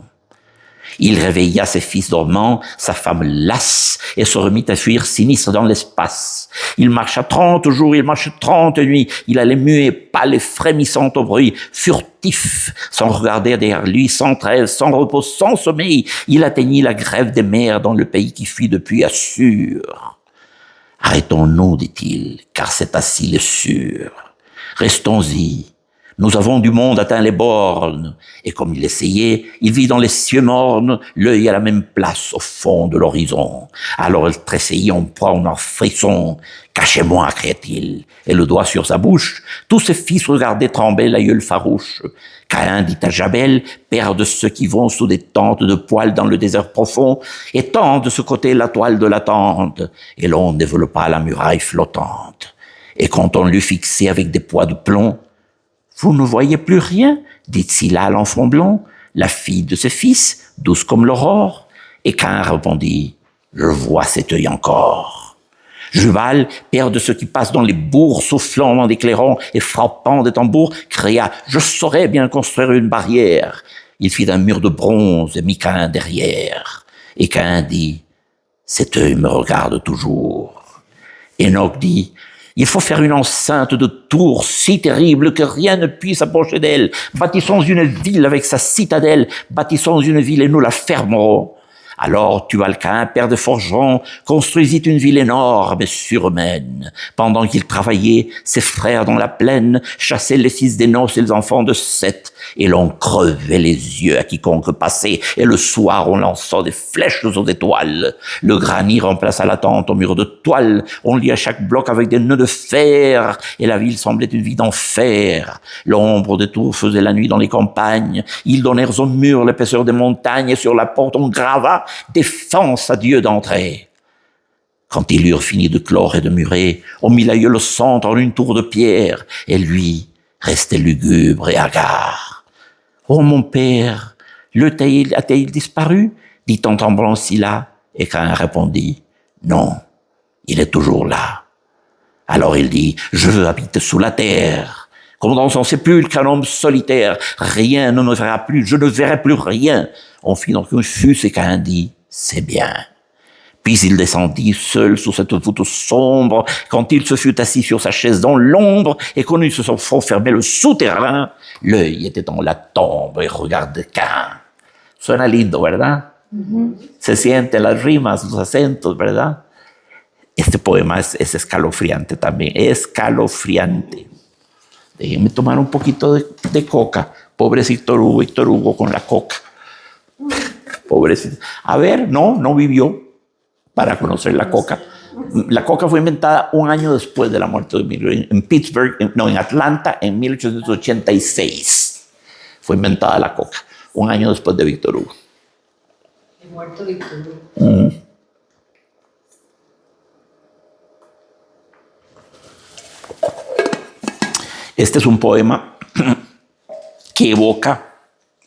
Il réveilla ses fils dormants, sa femme lasse, et se remit à fuir sinistre dans l'espace. Il marcha 30 jours, il marcha 30 nuits, il allait muet, pâle et frémissant au bruit, furtif, sans regarder derrière lui, sans trêve, sans repos, sans sommeil. Il atteignit la grève des mers dans le pays qui fuit depuis Assur. « Arrêtons-nous, dit-il, car c'est ainsi le sûr. Restons-y. Nous avons du monde atteint les bornes. » Et comme il essayait, il vit dans les cieux mornes l'œil à la même place au fond de l'horizon. Alors il tressaillit en proie en frisson. « Cachez-moi, cria-t-il, et le doigt sur sa bouche. » Tous ses fils regardaient trembler l'aïeul farouche. Caïn dit à Jabel, père de ceux qui vont sous des tentes de poils dans le désert profond, étends de ce côté la toile de la tente. Et l'on développa la muraille flottante. Et quand on l'eut fixé avec des poids de plomb, « Vous ne voyez plus rien ?» dit Scylla à l'enfant blond, la fille de ses fils, douce comme l'aurore. Et Caïn répondit, « Je vois cet œil encore. » Jubal, père de ceux qui passent dans les bourgs, soufflant dans des clairons et frappant des tambours, cria, « Je saurais bien construire une barrière. » Il fit un mur de bronze et mit Caïn derrière. Et Caïn dit, « Cet œil me regarde toujours. » Enoch dit, « Il faut faire une enceinte de tours si terrible que rien ne puisse approcher d'elle. Bâtissons une ville avec sa citadelle. Bâtissons une ville et nous la fermerons. » Alors Tubalcain, père de forgerons, construisit une ville énorme et surhumaine. Pendant qu'il travaillait, ses frères dans la plaine chassaient les fils d'Énos et les enfants de Seth, et l'on crevait les yeux à quiconque passait, et le soir on lançait des flèches aux étoiles. Le granit remplaça la tente au mur de toile, on lia chaque bloc avec des nœuds de fer, et la ville semblait une ville d'enfer. L'ombre des tours faisait la nuit dans les campagnes, ils donnèrent aux murs l'épaisseur des montagnes, et sur la porte on grava « Défense à Dieu d'entrer ». Quand ils eurent fini de clore et de murer, on mit l'aïeul au centre en une tour de pierre, et lui restait lugubre et hagard. « Oh mon père, a-t-il disparu ?» dit en tremblant Scylla, et Caïn répondit « Non, il est toujours là. » Alors il dit « Je veux habiter sous la terre. » Comme dans son sépulcre, un homme solitaire, rien ne me verra plus, je ne verrai plus rien. On fit donc une fût et Caïn dit, c'est bien. Puis il descendit seul sous cette voûte sombre, quand il se fut assis sur sa chaise dans l'ombre et qu'on eut se fond fermé le souterrain, l'œil était dans la tombe et regardait Caïn. Suena lindo, ¿verdad? Se sienten las rimas, los acentos, ¿verdad? Este poema es escalofriante también, escalofriante. Déjenme tomar un poquito de coca. Pobrecito Víctor Hugo con la coca. Pobrecito. A ver, no vivió para conocer la coca. La coca fue inventada un año después de la muerte de Víctor Hugo. En Pittsburgh, en Atlanta, en 1886. Fue inventada la coca. Un año después de Víctor Hugo. El muerto Víctor Hugo. Este es un poema que evoca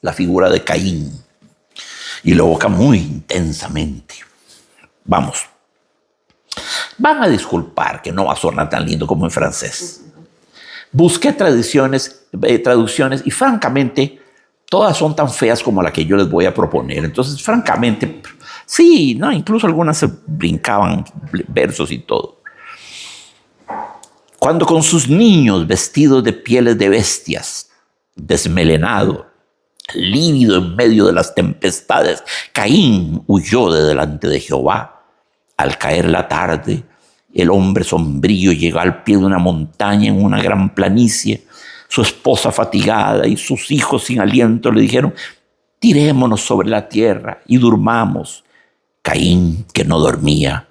la figura de Caín y lo evoca muy intensamente. Vamos. Van a disculpar que no va a sonar tan lindo como en francés. Busqué traducciones y francamente todas son tan feas como la que yo les voy a proponer. Entonces, francamente, sí, no, incluso algunas se brincaban versos y todo. Cuando con sus niños vestidos de pieles de bestias, desmelenado, lívido en medio de las tempestades, Caín huyó de delante de Jehová. Al caer la tarde, el hombre sombrío llegó al pie de una montaña en una gran planicie. Su esposa fatigada y sus hijos sin aliento le dijeron: tirémonos sobre la tierra y durmamos. Caín, que no dormía,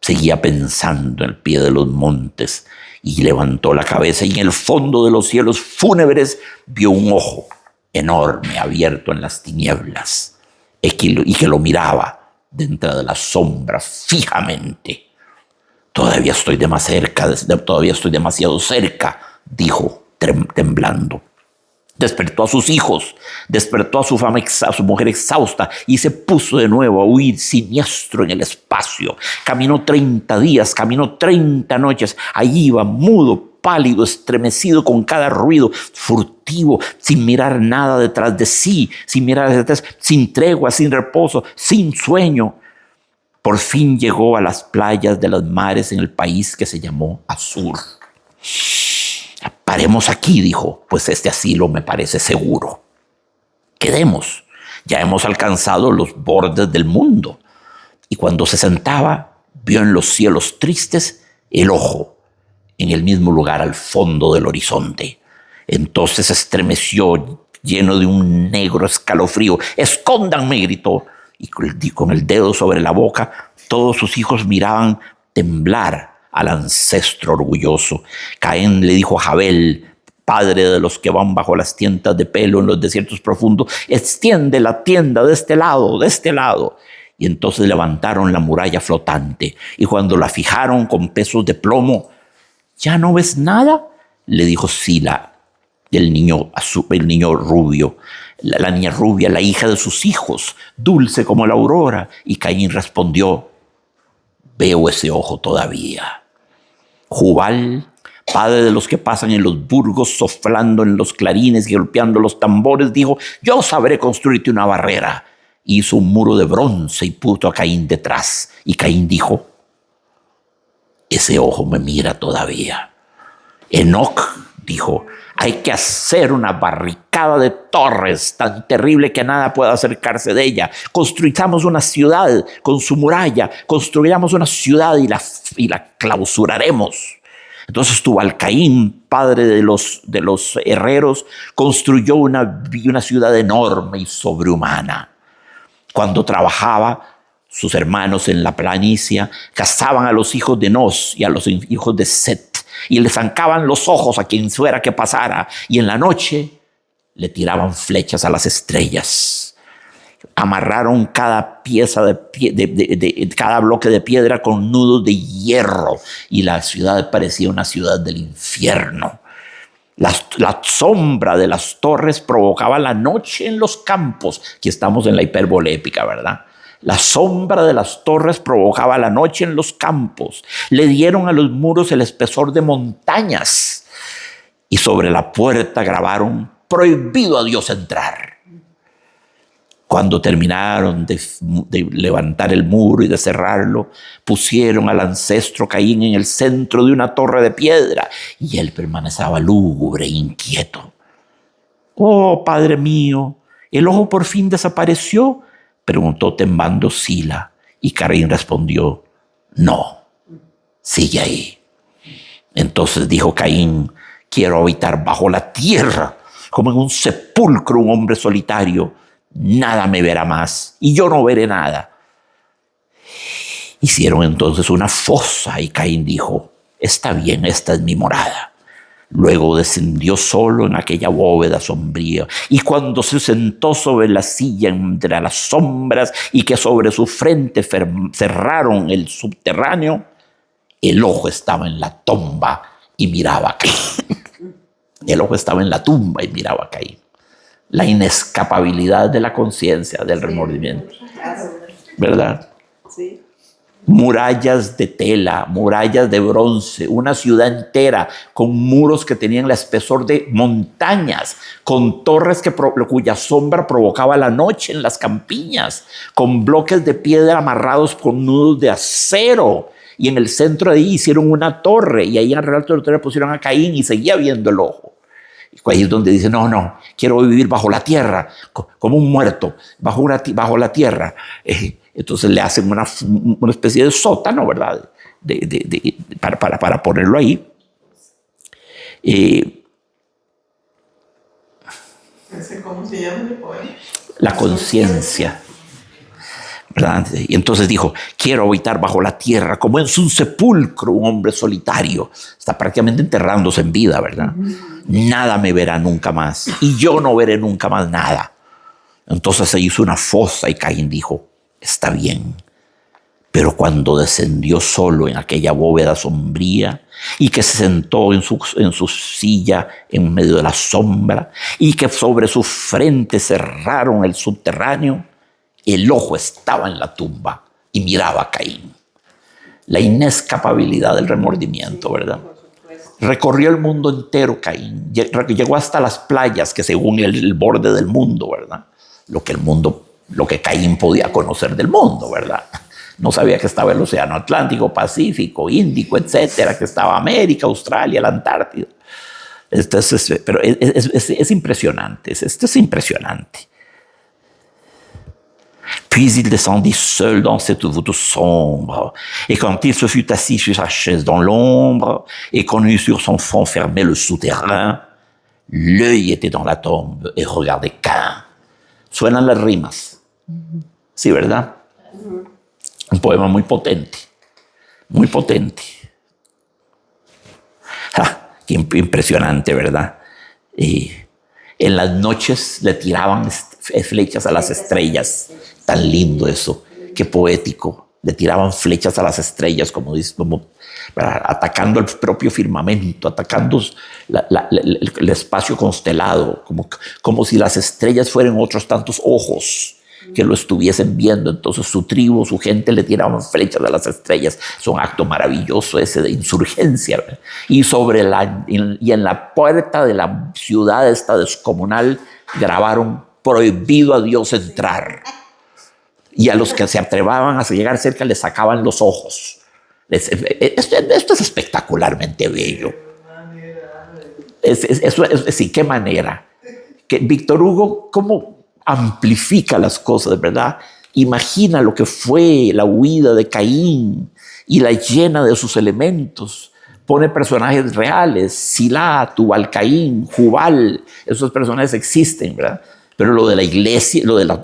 seguía pensando en el pie de los montes y levantó la cabeza y en el fondo de los cielos fúnebres vio un ojo enorme abierto en las tinieblas y que lo miraba dentro de la sombra fijamente. Todavía estoy demasiado cerca, dijo temblando. Despertó a sus hijos, despertó a su mujer exhausta y se puso de nuevo a huir siniestro en el espacio. Caminó 30 días, caminó 30 noches. Allí iba mudo, pálido, estremecido con cada ruido, furtivo, sin mirar nada detrás de sí, sin tregua, sin reposo, sin sueño. Por fin llegó a las playas de los mares en el país que se llamó Asur. Paremos aquí, dijo, pues este asilo me parece seguro. Quedemos, ya hemos alcanzado los bordes del mundo. Y cuando se sentaba, vio en los cielos tristes el ojo, en el mismo lugar al fondo del horizonte. Entonces se estremeció, lleno de un negro escalofrío. ¡Escóndanme!, gritó. Y con el dedo sobre la boca, todos sus hijos miraban temblar al ancestro orgulloso. Caín le dijo a Jabel, padre de los que van bajo las tiendas de pelo en los desiertos profundos: extiende la tienda de este lado, de este lado. Y entonces levantaron la muralla flotante y cuando la fijaron con pesos de plomo: ¿ya no ves nada?, le dijo Sila, el niño rubio, la niña rubia, la hija de sus hijos, dulce como la aurora. Y Caín respondió: veo ese ojo todavía. Jubal, padre de los que pasan en los burgos, soflando en los clarines y golpeando los tambores, dijo: yo sabré construirte una barrera. Hizo un muro de bronce y puso a Caín detrás. Y Caín dijo: ese ojo me mira todavía. Enoc dijo: hay que hacer una barricada de torres tan terrible que nada pueda acercarse de ella. Construyamos una ciudad con su muralla. Construyamos una ciudad y la clausuraremos. Entonces Tubal-Caín, padre de los herreros, construyó una ciudad enorme y sobrehumana. Cuando trabajaba, sus hermanos en la planicie cazaban a los hijos de Nos y a los hijos de Set y les arrancaban los ojos a quien fuera que pasara, y en la noche le tiraban flechas a las estrellas. Amarraron cada pieza cada bloque de piedra con nudos de hierro y la ciudad parecía una ciudad del infierno. La sombra de las torres provocaba la noche en los campos. Aquí estamos en la hipérbole épica, ¿verdad? La sombra de las torres provocaba la noche en los campos. Le dieron a los muros el espesor de montañas. Y sobre la puerta grabaron: prohibido a Dios entrar. Cuando terminaron de levantar el muro y de cerrarlo, pusieron al ancestro Caín en el centro de una torre de piedra y él permanecía lúgubre e inquieto. «Oh, padre mío, ¿el ojo por fin desapareció?», preguntó temblando Sila, y Caín respondió: «No, sigue ahí». Entonces dijo Caín: «Quiero habitar bajo la tierra, como en un sepulcro un hombre solitario. Nada me verá más, y yo no veré nada». Hicieron entonces una fosa, y Caín dijo: «Está bien, esta es mi morada». Luego descendió solo en aquella bóveda sombría, y cuando se sentó sobre la silla entre las sombras y que sobre su frente cerraron el subterráneo, el ojo estaba en la tumba y miraba a Caín. El ojo estaba en la tumba y miraba a Caín. La inescapabilidad de la conciencia, del remordimiento, ¿verdad? Sí. Murallas de tela, murallas de bronce, una ciudad entera con muros que tenían el espesor de montañas, con torres cuya sombra provocaba la noche en las campiñas, con bloques de piedra amarrados con nudos de acero. Y en el centro de ahí hicieron una torre, y ahí en el Real Territorio pusieron a Caín y seguía viendo el ojo. Y ahí es donde dice, no, quiero vivir bajo la tierra, como un muerto, bajo la tierra. Entonces le hacen una especie de sótano, ¿verdad? Para ponerlo ahí. ¿Cómo se llama el poema? La conciencia, ¿verdad? Y entonces dijo, quiero habitar bajo la tierra, como es un sepulcro, un hombre solitario. Está prácticamente enterrándose en vida, ¿verdad? Nada me verá nunca más, y yo no veré nunca más nada. Entonces se hizo una fosa y Caín dijo, está bien. Pero cuando descendió solo en aquella bóveda sombría y que se sentó en su silla en medio de la sombra y que sobre su frente cerraron el subterráneo, el ojo estaba en la tumba y miraba a Caín. La inescapabilidad del remordimiento, ¿verdad? Recorrió el mundo entero Caín, llegó hasta las playas que según el borde del mundo, ¿verdad? Lo que Caín podía conocer del mundo, ¿verdad? No sabía que estaba el Océano Atlántico, Pacífico, Índico, etcétera, que estaba América, Australia, la Antártida. Pero es impresionante, esto es impresionante. Puis il descendit seul dans cette voûte sombre, et quand il se fut assis sur sa chaise dans l'ombre, et qu'on eut sur son front fermé le souterrain, l'œil était dans la tombe et regardait Cain. Suenan las rimas. Sí, ¿verdad? Un poema muy potente. Muy potente. Qué impresionante, ¿verdad? En las noches le tiraban flechas a las estrellas. Tan lindo eso. Qué poético. Le tiraban flechas a las estrellas, como atacando el propio firmamento, atacando el espacio constelado, como si las estrellas fueran otros tantos ojos que lo estuviesen viendo. Entonces su tribu, su gente le tiraban flechas a las estrellas. Es un acto maravilloso ese de insurgencia, ¿verdad? Y en la puerta de la ciudad esta descomunal grabaron prohibido a Dios entrar. Y a los que se atrevaban a llegar cerca les sacaban los ojos. Esto es espectacularmente bello. Sí, qué manera. Que Víctor Hugo, cómo amplifica las cosas, ¿verdad? Imagina lo que fue la huida de Caín y la llena de sus elementos. Pone personajes reales, Silá, Tubal-Caín, Jubal, esos personajes existen, ¿verdad? Pero lo de la iglesia, lo de la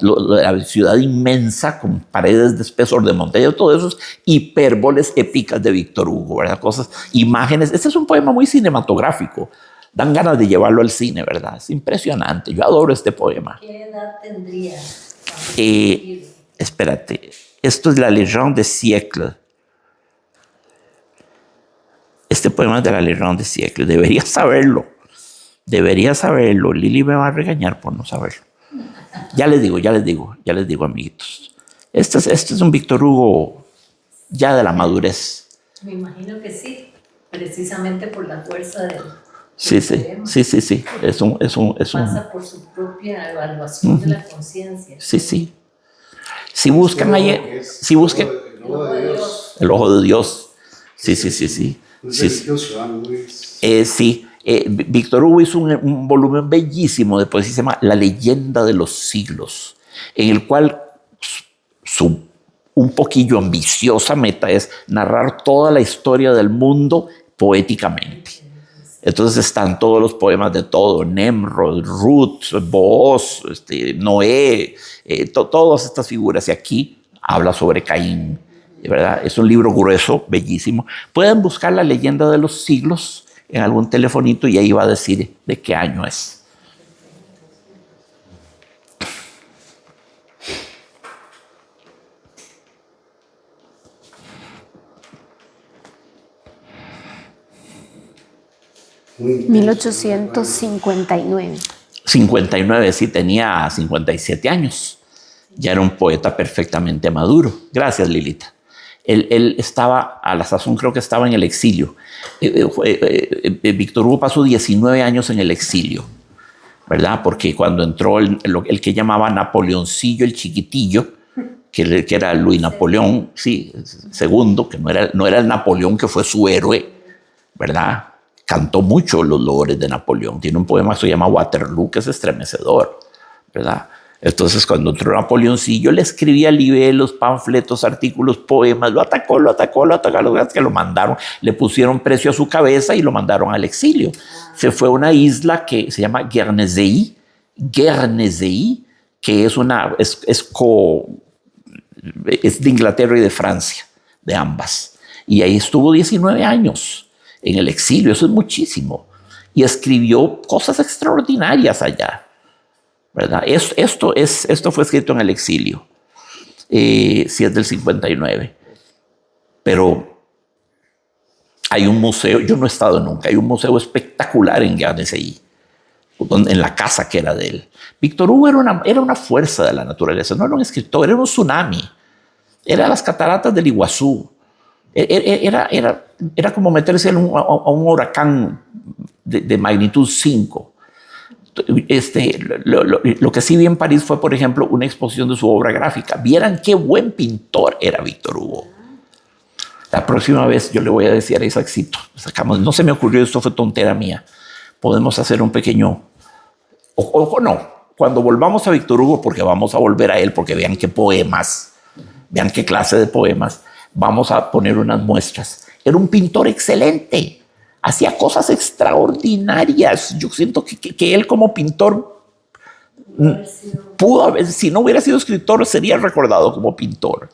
ciudad inmensa con paredes de espesor de montaña, todo eso es hipérboles épicas de Víctor Hugo, ¿verdad? Cosas, imágenes. Este es un poema muy cinematográfico. Dan ganas de llevarlo al cine, ¿verdad? Es impresionante. Yo adoro este poema. ¿Qué edad tendría? Espérate. Esto es La Légende des siècles. Este poema es de La Légende des siècles. Deberías saberlo. Debería saberlo. Lili me va a regañar por no saberlo. Ya les digo, amiguitos. Este es un Víctor Hugo ya de la madurez. Me imagino que sí, precisamente por la fuerza del Sí. pasa por su propia evaluación de la conciencia. Sí. Si buscan ahí, el ojo de Dios. Sí. Víctor Hugo hizo un volumen bellísimo de poesía, se llama La leyenda de los siglos, en el cual su un poquillo ambiciosa meta es narrar toda la historia del mundo poéticamente. Entonces están todos los poemas de todo, Nemrod, Ruth, Booz, Noé, todas estas figuras. Y aquí habla sobre Caín, ¿verdad? Es un libro grueso, bellísimo. Pueden buscar La leyenda de los siglos en algún telefonito y ahí va a decir de qué año es. ¿1859? 59, sí, tenía 57 años. Ya era un poeta perfectamente maduro. Gracias, Lilita. Él estaba, a la sazón creo que estaba en el exilio. Víctor Hugo pasó 19 años en el exilio, ¿verdad? Porque cuando entró el que llamaba Napoleoncillo el Chiquitillo, que era Luis Napoleón, sí, segundo, que no era el Napoleón que fue su héroe, ¿verdad? Cantó mucho los loores de Napoleón. Tiene un poema que se llama Waterloo, que es estremecedor, ¿verdad? Entonces, cuando entró Napoleoncillo, le escribía libelos, panfletos, artículos, poemas, lo atacó, lo que lo mandaron, le pusieron precio a su cabeza y lo mandaron al exilio. Se fue a una isla que se llama Guernesey, que es de Inglaterra y de Francia, de ambas. Y ahí estuvo 19 años en el exilio, eso es muchísimo. Y escribió cosas extraordinarias allá, ¿verdad? Esto fue escrito en el exilio, si es del 59. Pero hay un museo, yo no he estado nunca, hay un museo espectacular en Guernesey, en la casa que era de él. Víctor Hugo era una fuerza de la naturaleza, no era un escritor, era un tsunami, era las cataratas del Iguazú. Era como meterse a un huracán de magnitud 5. Lo que sí vi en París fue, por ejemplo, una exposición de su obra gráfica. Vieran qué buen pintor era Víctor Hugo. La próxima vez yo le voy a decir a Isaacito, no se me ocurrió, esto fue tontera mía, podemos hacer un pequeño, o no, cuando volvamos a Víctor Hugo, porque vamos a volver a él, porque vean qué poemas, vean qué clase de poemas, vamos a poner unas muestras. Era un pintor excelente, hacía cosas extraordinarias. Yo siento que él como pintor pudo haber, si no hubiera sido escritor, sería recordado como pintor.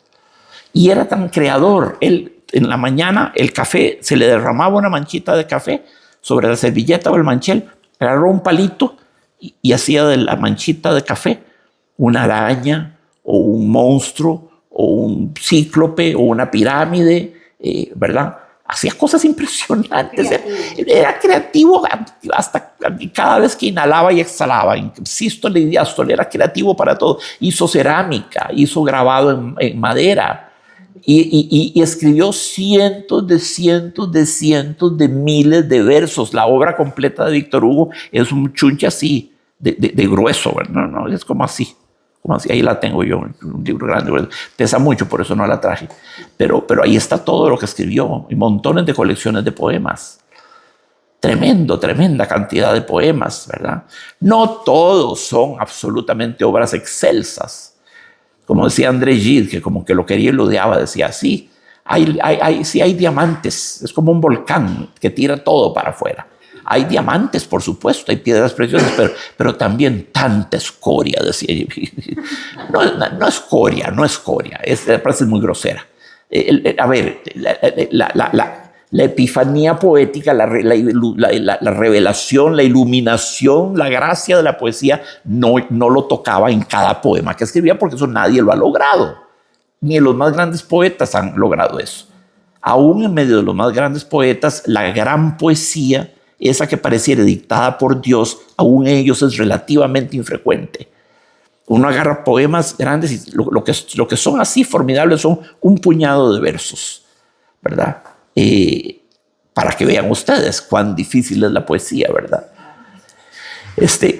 Y era tan creador. Él, en la mañana, el café, se le derramaba una manchita de café sobre la servilleta o el manchel, agarró un palito y hacía de la manchita de café una araña o un monstruo o un cíclope o una pirámide, ¿verdad? Hacía cosas impresionantes. Era creativo hasta cada vez que inhalaba y exhalaba. Sístole y diástole, era creativo para todo. Hizo cerámica, hizo grabado en madera y escribió cientos de miles de versos. La obra completa de Víctor Hugo es un chunche así, de grueso, ¿verdad? No, es como así. Ahí la tengo yo, un libro grande, pesa mucho, por eso no la traje, pero ahí está todo lo que escribió y montones de colecciones de poemas, tremenda cantidad de poemas, ¿verdad? No todos son absolutamente obras excelsas, como decía André Gide, que como que lo quería y lo odiaba, decía, sí, hay diamantes, es como un volcán que tira todo para afuera. Hay diamantes, por supuesto, hay piedras preciosas, pero también tanta escoria, decía. No escoria, me parece muy grosera. A ver, la epifanía poética, la revelación, la iluminación, la gracia de la poesía no lo tocaba en cada poema que escribía, porque eso nadie lo ha logrado. Ni los más grandes poetas han logrado eso. Aún en medio de los más grandes poetas, la gran poesía, esa que pareciera dictada por Dios, aún en ellos es relativamente infrecuente. Uno agarra poemas grandes y lo que son así formidables son un puñado de versos, ¿verdad? Para que vean ustedes cuán difícil es la poesía, ¿verdad?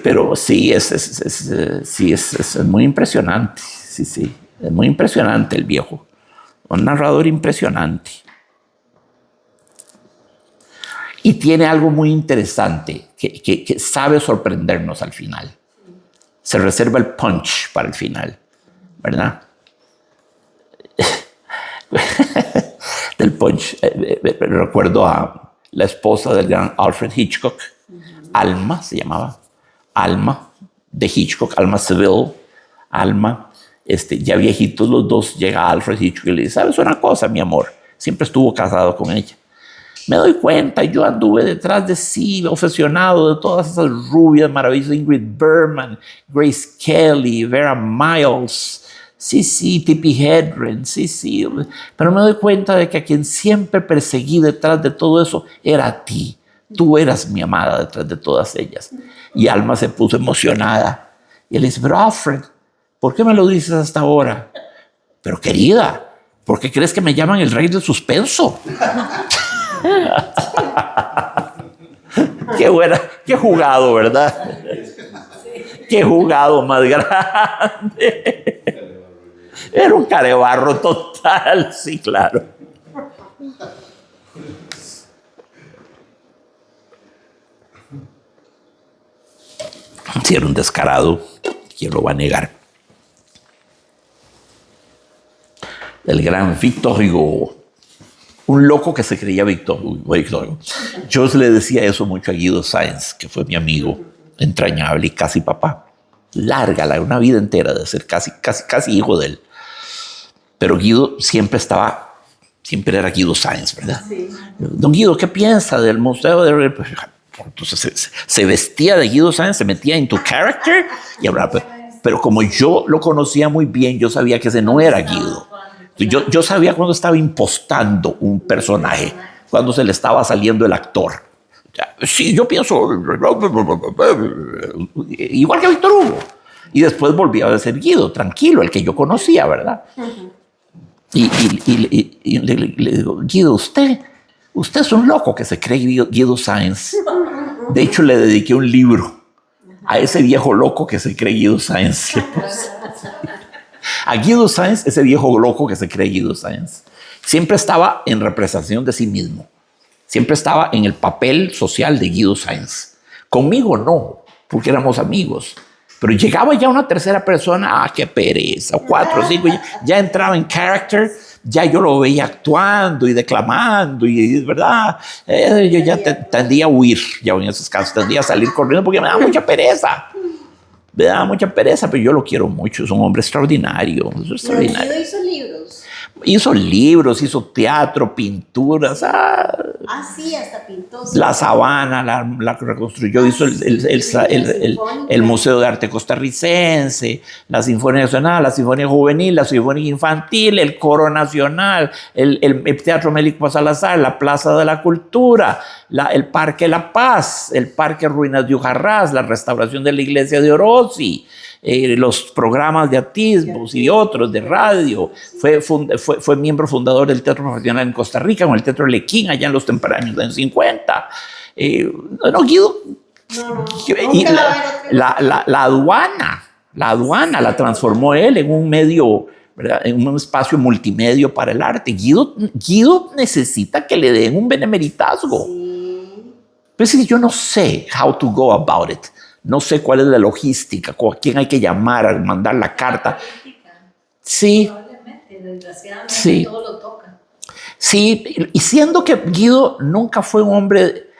Pero sí, es muy impresionante. Sí, es muy impresionante el viejo. Un narrador impresionante. Y tiene algo muy interesante, que sabe sorprendernos al final. Se reserva el punch para el final, ¿verdad? Del punch. Recuerdo a la esposa del gran Alfred Hitchcock, Alma se llamaba, Alma de Hitchcock, Alma Seville, Alma, ya viejitos los dos, llega Alfred Hitchcock y le dice, ¿sabes una cosa, mi amor? Siempre estuvo casado con ella. Me doy cuenta, yo anduve detrás de sí, obsesionado de todas esas rubias maravillosas, Ingrid Bergman, Grace Kelly, Vera Miles, sí, Tippi Hedren, sí, pero me doy cuenta de que a quien siempre perseguí detrás de todo eso era a ti. Tú eras mi amada detrás de todas ellas. Y Alma se puso emocionada. Y él dice, pero Alfred, ¿por qué me lo dices hasta ahora? Pero querida, ¿por qué crees que me llaman el rey del suspenso? Qué buena, qué jugado, ¿verdad? Qué jugado más grande. Era un carebarro total, sí, claro. Sí, era un descarado. ¿Quién lo va a negar? El gran Victor Hugo. Un loco que se creía Victor Hugo. Yo le decía eso mucho a Guido Sáenz, que fue mi amigo entrañable y casi papá. Larga, una vida entera de ser casi hijo de él. Pero Guido siempre era Guido Sáenz, ¿verdad? Sí. Don Guido, ¿qué piensa del museo de...? Entonces se vestía de Guido Sáenz, se metía en tu character y hablaba. Pero como yo lo conocía muy bien, yo sabía que ese no era Guido. Yo sabía cuando estaba impostando un personaje, cuando se le estaba saliendo el actor. Sí, yo pienso igual que Víctor Hugo. Y después volvía a ser Guido, tranquilo, el que yo conocía, ¿verdad? Y le digo, Guido, usted es un loco que se cree Guido Sáenz. De hecho, le dediqué un libro a ese viejo loco que se cree Guido Sáenz. A Guido Sáenz, ese viejo loco que se cree Guido Sáenz. Siempre estaba en representación de sí mismo. Siempre estaba en el papel social de Guido Sáenz. Conmigo no, porque éramos amigos. Pero llegaba ya una tercera persona, qué pereza, o 4 o 5, ya entraba en character, ya yo lo veía actuando y declamando, y verdad, yo ya tendía a huir, ya en esos casos, tendía a salir corriendo porque me daba mucha pereza. Me daba mucha pereza, pero yo lo quiero mucho, es un hombre extraordinario. Extraordinario. Pero hizo libros. Hizo libros, hizo teatro, pinturas. Sí, hasta pintó. La Sabana la reconstruyó, hizo el Museo de Arte Costarricense, la Sinfonía Nacional, la Sinfonía Juvenil, la Sinfonía Infantil, el Coro Nacional, el Teatro Mélico Salazar, la Plaza de la Cultura, el Parque La Paz, el Parque Ruinas de Ujarrás, la restauración de la Iglesia de Orosi, los programas de atismos y otros de radio. Fue miembro fundador del Teatro Profesional en Costa Rica, con el Teatro Lequín allá en los tempranos de los 50. Guido. La aduana la transformó él en un medio, ¿verdad? En un espacio multimedio para el arte. Guido necesita que le den un benemeritazgo. Sí. Pues yo no sé how to go about it. No sé cuál es la logística, a quién hay que llamar, mandar la carta. Sí. Probablemente, desgraciadamente sí. Todo lo toca. Sí, y siendo que Guido nunca fue un hombre,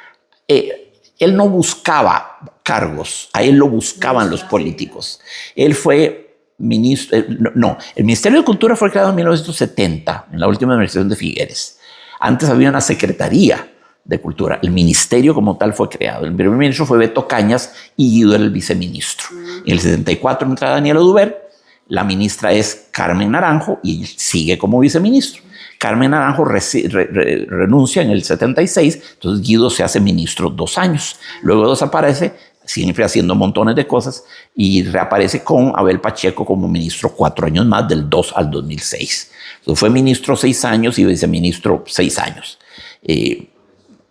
él no buscaba cargos, a él lo buscaban los políticos. Él fue ministro, el Ministerio de Cultura fue creado en 1970, en la última administración de Figueres. Antes había una secretaría de Cultura. El ministerio como tal fue creado. El primer ministro fue Beto Cañas y Guido era el viceministro. En el 74 entra Daniel Oduber, la ministra es Carmen Naranjo y sigue como viceministro. Carmen Naranjo renuncia en el 76, entonces Guido se hace ministro 2 años. Luego desaparece, siempre haciendo montones de cosas, y reaparece con Abel Pacheco como ministro 4 años más, del 2 al 2006. Entonces fue ministro 6 años y viceministro 6 años.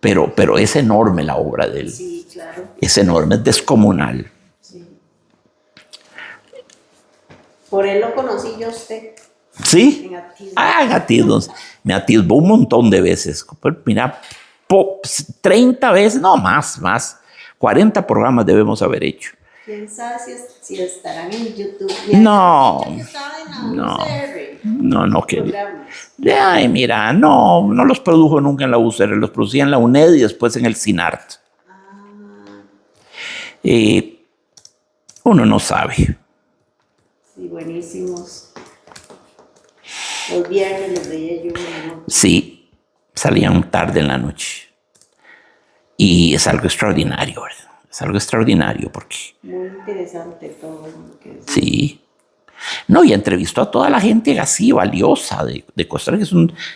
Pero es enorme la obra de él. Sí, claro. Es enorme, es descomunal. Sí. Por él lo conocí yo a usted. ¿Sí? En Atisbo. En Atisbo. Me atisbó un montón de veces. Mira, 30 veces, no, más. 40 programas debemos haber hecho. ¿Quién sabe si estarán en YouTube? No, querido. Ay, mira, no los produjo nunca en la UCR, los producía en la UNED y después en el CINART. Uno no sabe. Sí, buenísimos. Los viernes los veía yo. Sí, salían tarde en la noche. Y es algo extraordinario, ¿verdad? Es algo extraordinario porque... Muy interesante todo lo que es. Sí. No, y entrevistó a toda la gente así, valiosa de Costa Rica.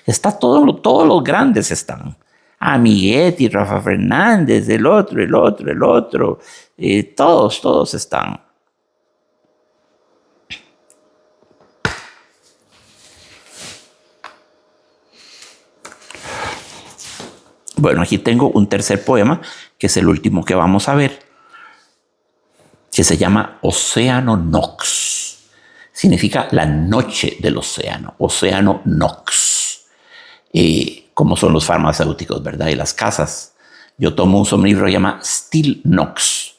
Está todos los grandes están. Amiguetti, Rafa Fernández, el otro. Todos están. Bueno, aquí tengo un tercer poema, que es el último que vamos a ver, que se llama Océano Nox. Significa la noche del océano, Océano Nox. Como son los farmacéuticos, ¿verdad? Y las casas. Yo tomo un somnífero que se llama Still Nox,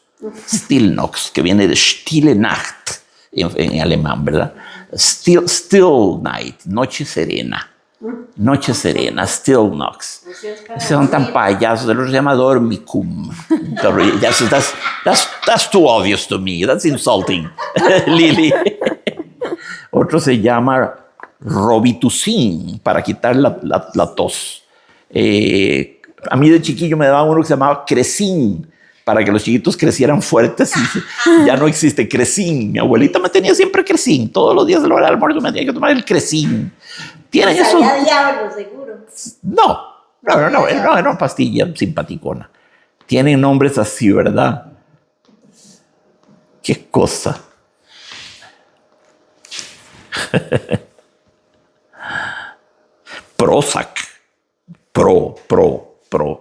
que viene de Stille Nacht en alemán, ¿verdad? Still Night, noche serena. Noche serena, Still Nox. Son tan payasos, el otro se llama Dormicum. That's too obvious to me, that's insulting, Lili. Otro se llama Robitussin, para quitar la tos. A mí de chiquillo me daban uno que se llamaba Crecin, para que los chiquitos crecieran fuertes, y ya no existe Crecin. Mi abuelita me tenía siempre Crecin, todos los días de la hora del almuerzo me tenía que tomar el Crecin. ¿Tienen eso? Diablo, seguro. No, era una pastilla simpaticona. Tienen nombres así, ¿verdad? Qué cosa. Prozac,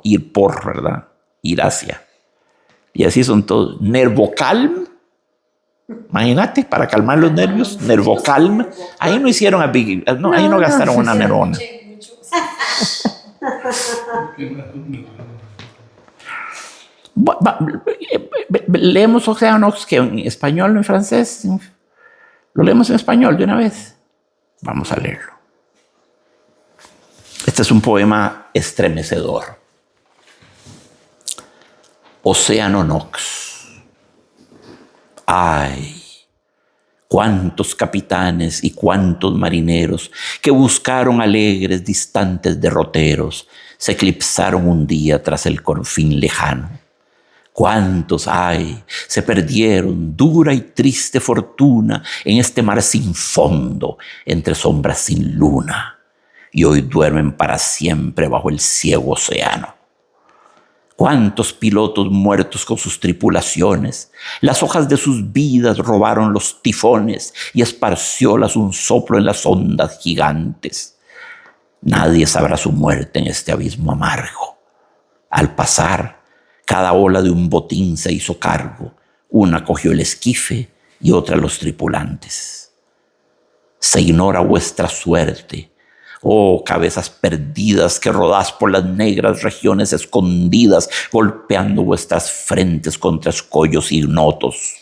ir por, ¿verdad? Ir hacia. Y así son todos. Nervocalm, imagínate, para calmar los nervios, Nervocalm. Ahí no hicieron ahí no gastaron una neurona. Leemos Océano Nox, que en español o en francés. Lo leemos en español de una vez. Vamos a leerlo. Este es un poema estremecedor. Océano Nox. Ay, cuántos capitanes y cuántos marineros que buscaron alegres distantes derroteros se eclipsaron un día tras el confín lejano. Cuántos, ay, se perdieron dura y triste fortuna en este mar sin fondo, entre sombras sin luna, y hoy duermen para siempre bajo el ciego océano. Cuántos pilotos muertos con sus tripulaciones, las hojas de sus vidas robaron los tifones y esparciólas un soplo en las ondas gigantes. Nadie sabrá su muerte en este abismo amargo. Al pasar, cada ola de un botín se hizo cargo, una cogió el esquife y otra los tripulantes. Se ignora vuestra suerte, oh cabezas perdidas que rodás por las negras regiones escondidas, golpeando vuestras frentes contra escollos ignotos.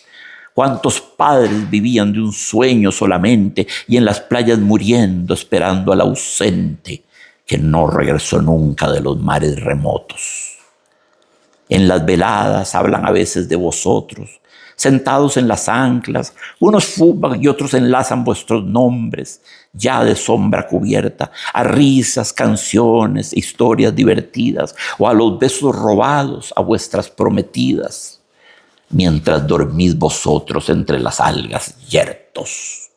Cuántos padres vivían de un sueño solamente y en las playas muriendo esperando al ausente que no regresó nunca de los mares remotos. En las veladas hablan a veces de vosotros, sentados en las anclas, unos fuman y otros enlazan vuestros nombres, ya de sombra cubierta, a risas, canciones, historias divertidas, o a los besos robados a vuestras prometidas, mientras dormís vosotros entre las algas yertos.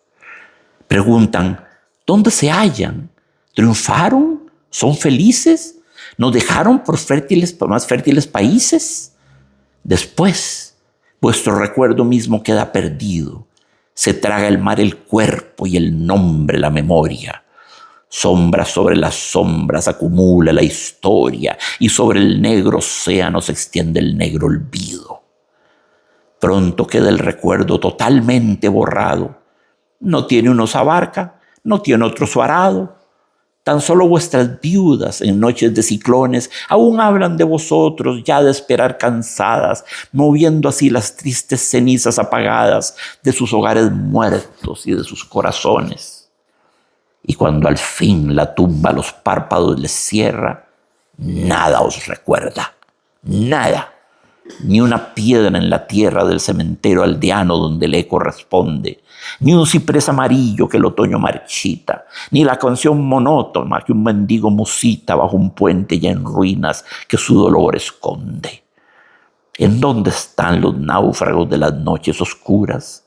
Preguntan, ¿dónde se hallan? ¿Triunfaron? ¿Son felices? ¿Nos dejaron por más fértiles países? Después, vuestro recuerdo mismo queda perdido. Se traga el mar el cuerpo y el nombre la memoria. Sombras sobre las sombras acumula la historia y sobre el negro océano se extiende el negro olvido. Pronto queda el recuerdo totalmente borrado. No tiene uno su barca, no tiene otro su arado. Tan solo vuestras viudas en noches de ciclones aún hablan de vosotros, ya de esperar cansadas, moviendo así las tristes cenizas apagadas de sus hogares muertos y de sus corazones. Y cuando al fin la tumba los párpados les cierra, nada os recuerda, nada. Ni una piedra en la tierra del cementerio aldeano donde el eco responde, ni un ciprés amarillo que el otoño marchita, ni la canción monótona que un mendigo musita bajo un puente ya en ruinas que su dolor esconde. ¿En dónde están los náufragos de las noches oscuras?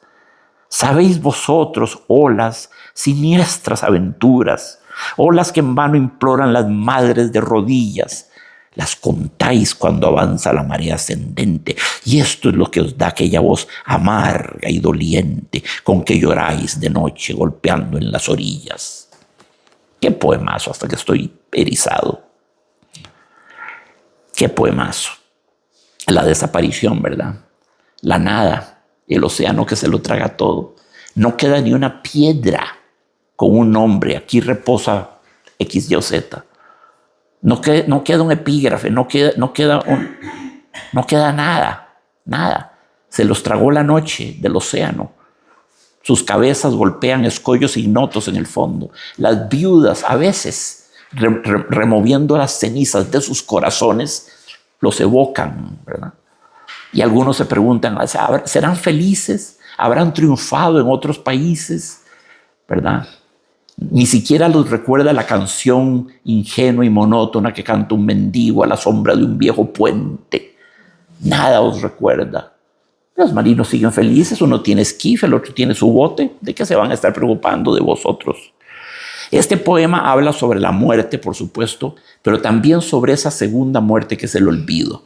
¿Sabéis vosotros, olas, siniestras aventuras, olas que en vano imploran las madres de rodillas, las contáis cuando avanza la marea ascendente, y esto es lo que os da aquella voz amarga y doliente con que lloráis de noche golpeando en las orillas. Qué poemazo, hasta que estoy erizado. Qué poemazo. La desaparición, ¿verdad? La nada, el océano que se lo traga todo. No queda ni una piedra con un nombre. Aquí reposa X, Y o Z. No queda un epígrafe, no queda nada. Se los tragó la noche del océano. Sus cabezas golpean escollos ignotos en el fondo. Las viudas, a veces, removiendo las cenizas de sus corazones, los evocan, ¿verdad? Y algunos se preguntan, ¿serán felices? ¿Habrán triunfado en otros países? ¿Verdad? Ni siquiera los recuerda la canción ingenua y monótona que canta un mendigo a la sombra de un viejo puente. Nada os recuerda. Los marinos siguen felices, uno tiene esquife, el otro tiene su bote. ¿De qué se van a estar preocupando de vosotros? Este poema habla sobre la muerte, por supuesto, pero también sobre esa segunda muerte que es el olvido,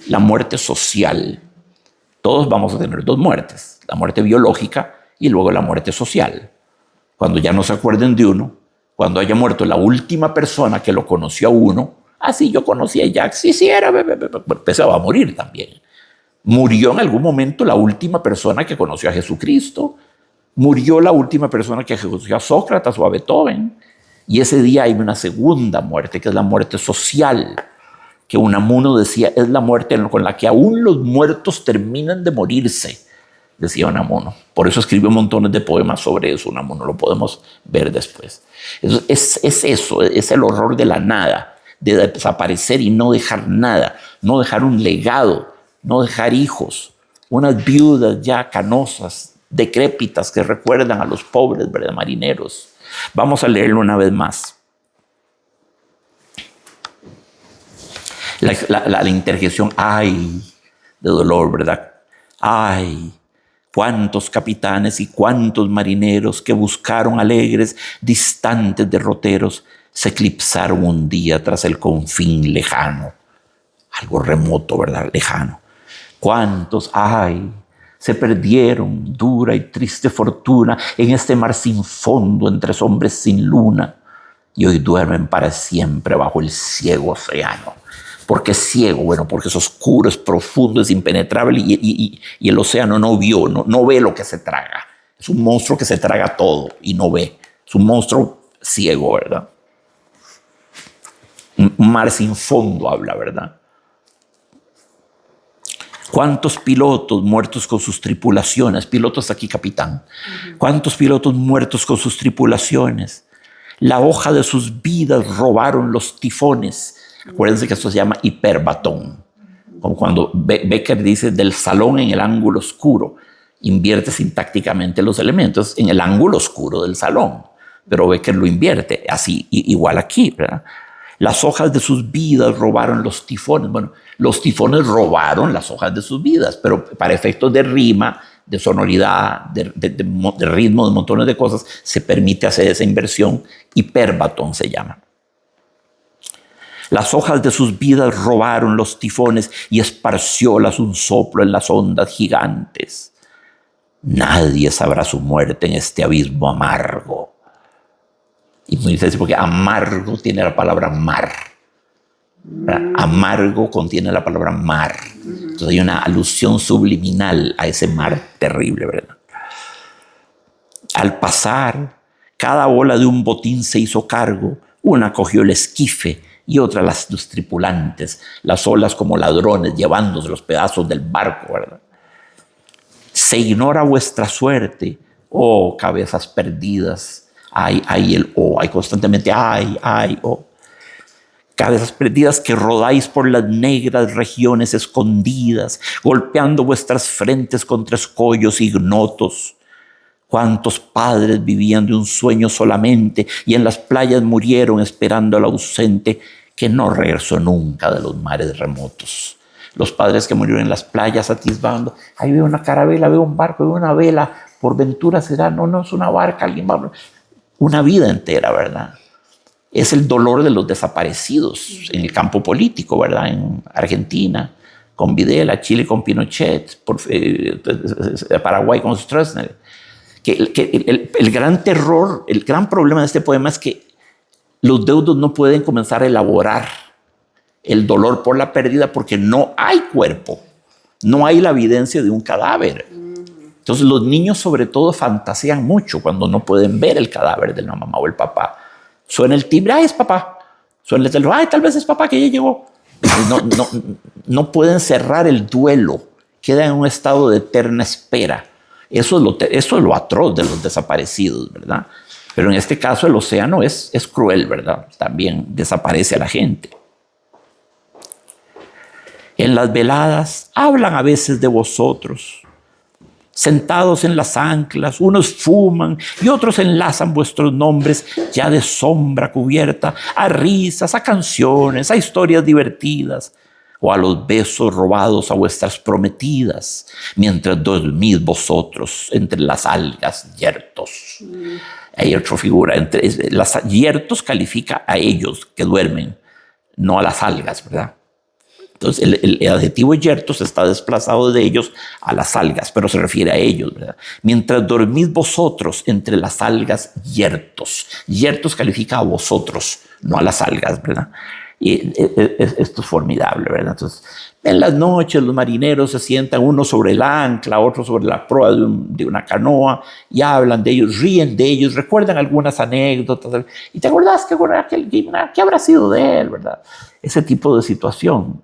la muerte social. Todos vamos a tener dos muertes, la muerte biológica y luego la muerte social. Cuando ya no se acuerden de uno, cuando haya muerto la última persona que lo conoció a uno, sí, yo conocí a Jack, sí, era, pues se va a morir también. Murió en algún momento la última persona que conoció a Jesucristo, murió la última persona que conoció a Sócrates o a Beethoven, y ese día hay una segunda muerte, que es la muerte social, que Unamuno decía, es la muerte con la que aún los muertos terminan de morirse, decía Unamuno. Por eso escribió montones de poemas sobre eso, Unamuno, lo podemos ver después. Es el horror de la nada, de desaparecer y no dejar nada, no dejar un legado, no dejar hijos, unas viudas ya canosas, decrépitas, que recuerdan a los pobres, ¿verdad? Marineros. Vamos a leerlo una vez más. La interjección, ay, de dolor, ¿verdad? Ay, cuántos capitanes y cuántos marineros que buscaron alegres, distantes derroteros, se eclipsaron un día tras el confín lejano. Algo remoto, ¿verdad? Lejano. Cuántos, ay, se perdieron, dura y triste fortuna, en este mar sin fondo, entre hombres sin luna, y hoy duermen para siempre bajo el ciego océano. ¿Por qué es ciego? Bueno, porque es oscuro, es profundo, es impenetrable, y el océano no ve lo que se traga. Es un monstruo que se traga todo y no ve. Es un monstruo ciego, ¿verdad? Un mar sin fondo habla, ¿verdad? ¿Cuántos pilotos muertos con sus tripulaciones? Pilotos aquí, capitán. ¿Cuántos pilotos muertos con sus tripulaciones? La hoja de sus vidas robaron los tifones. Acuérdense que esto se llama hiperbatón. Como cuando Becker dice del salón en el ángulo oscuro. Invierte sintácticamente los elementos en el ángulo oscuro del salón. Pero Becker lo invierte. Así, igual aquí, ¿verdad? Las hojas de sus vidas robaron los tifones. Bueno, los tifones robaron las hojas de sus vidas, pero para efectos de rima, de sonoridad, de ritmo, de montones de cosas, se permite hacer esa inversión. Hiperbatón se llama. Las hojas de sus vidas robaron los tifones y esparciólas un soplo en las ondas gigantes. Nadie sabrá su muerte en este abismo amargo. Y muy interesante porque amargo tiene la palabra mar. Amargo contiene la palabra mar. Entonces hay una alusión subliminal a ese mar terrible, ¿verdad? Al pasar, cada ola de un botín se hizo cargo. Una cogió el esquife y otra los tripulantes. Las olas como ladrones llevándose los pedazos del barco, ¿verdad? Se ignora vuestra suerte, oh cabezas perdidas. Ay, hay constantemente, ay, oh. Cabezas perdidas que rodáis por las negras regiones escondidas, golpeando vuestras frentes contra escollos ignotos. Cuántos padres vivían de un sueño solamente y en las playas murieron esperando al ausente que no regresó nunca de los mares remotos. Los padres que murieron en las playas atisbando, ahí veo una carabela, veo un barco, veo una vela, por ventura será, no es una barca, alguien va. Una vida entera, ¿verdad? Es el dolor de los desaparecidos en el campo político, ¿verdad? En Argentina con Videla, Chile con Pinochet, Paraguay con Stroessner. El gran terror, el gran problema de este poema es que los deudos no pueden comenzar a elaborar el dolor por la pérdida porque no hay cuerpo, no hay la evidencia de un cadáver. Entonces los niños sobre todo fantasean mucho cuando no pueden ver el cadáver de la mamá o el papá. Suena el timbre, ¡ay, es papá! Suena el teléfono, ¡ay, tal vez es papá que ya llegó! No pueden cerrar el duelo, quedan en un estado de eterna espera. Eso es lo atroz de los desaparecidos, ¿verdad? Pero en este caso el océano es cruel, ¿verdad? También desaparece a la gente. En las veladas hablan a veces de vosotros. Sentados en las anclas, unos fuman y otros enlazan vuestros nombres ya de sombra cubierta a risas, a canciones, a historias divertidas o a los besos robados a vuestras prometidas, mientras dormís vosotros entre las algas yertos. Hay otra figura, las yertos califica a ellos que duermen, no a las algas, ¿verdad? Entonces el adjetivo yertos está desplazado de ellos a las algas, pero se refiere a ellos, ¿verdad? Mientras dormís vosotros entre las algas yertos. Yertos califica a vosotros, no a las algas, ¿verdad? Y esto es formidable, ¿verdad? Entonces, en las noches los marineros se sientan uno sobre el ancla, otro sobre la proa de una canoa y hablan de ellos, ríen de ellos, recuerdan algunas anécdotas. Y te acordás que habrá sido de él, ¿verdad? Ese tipo de situación.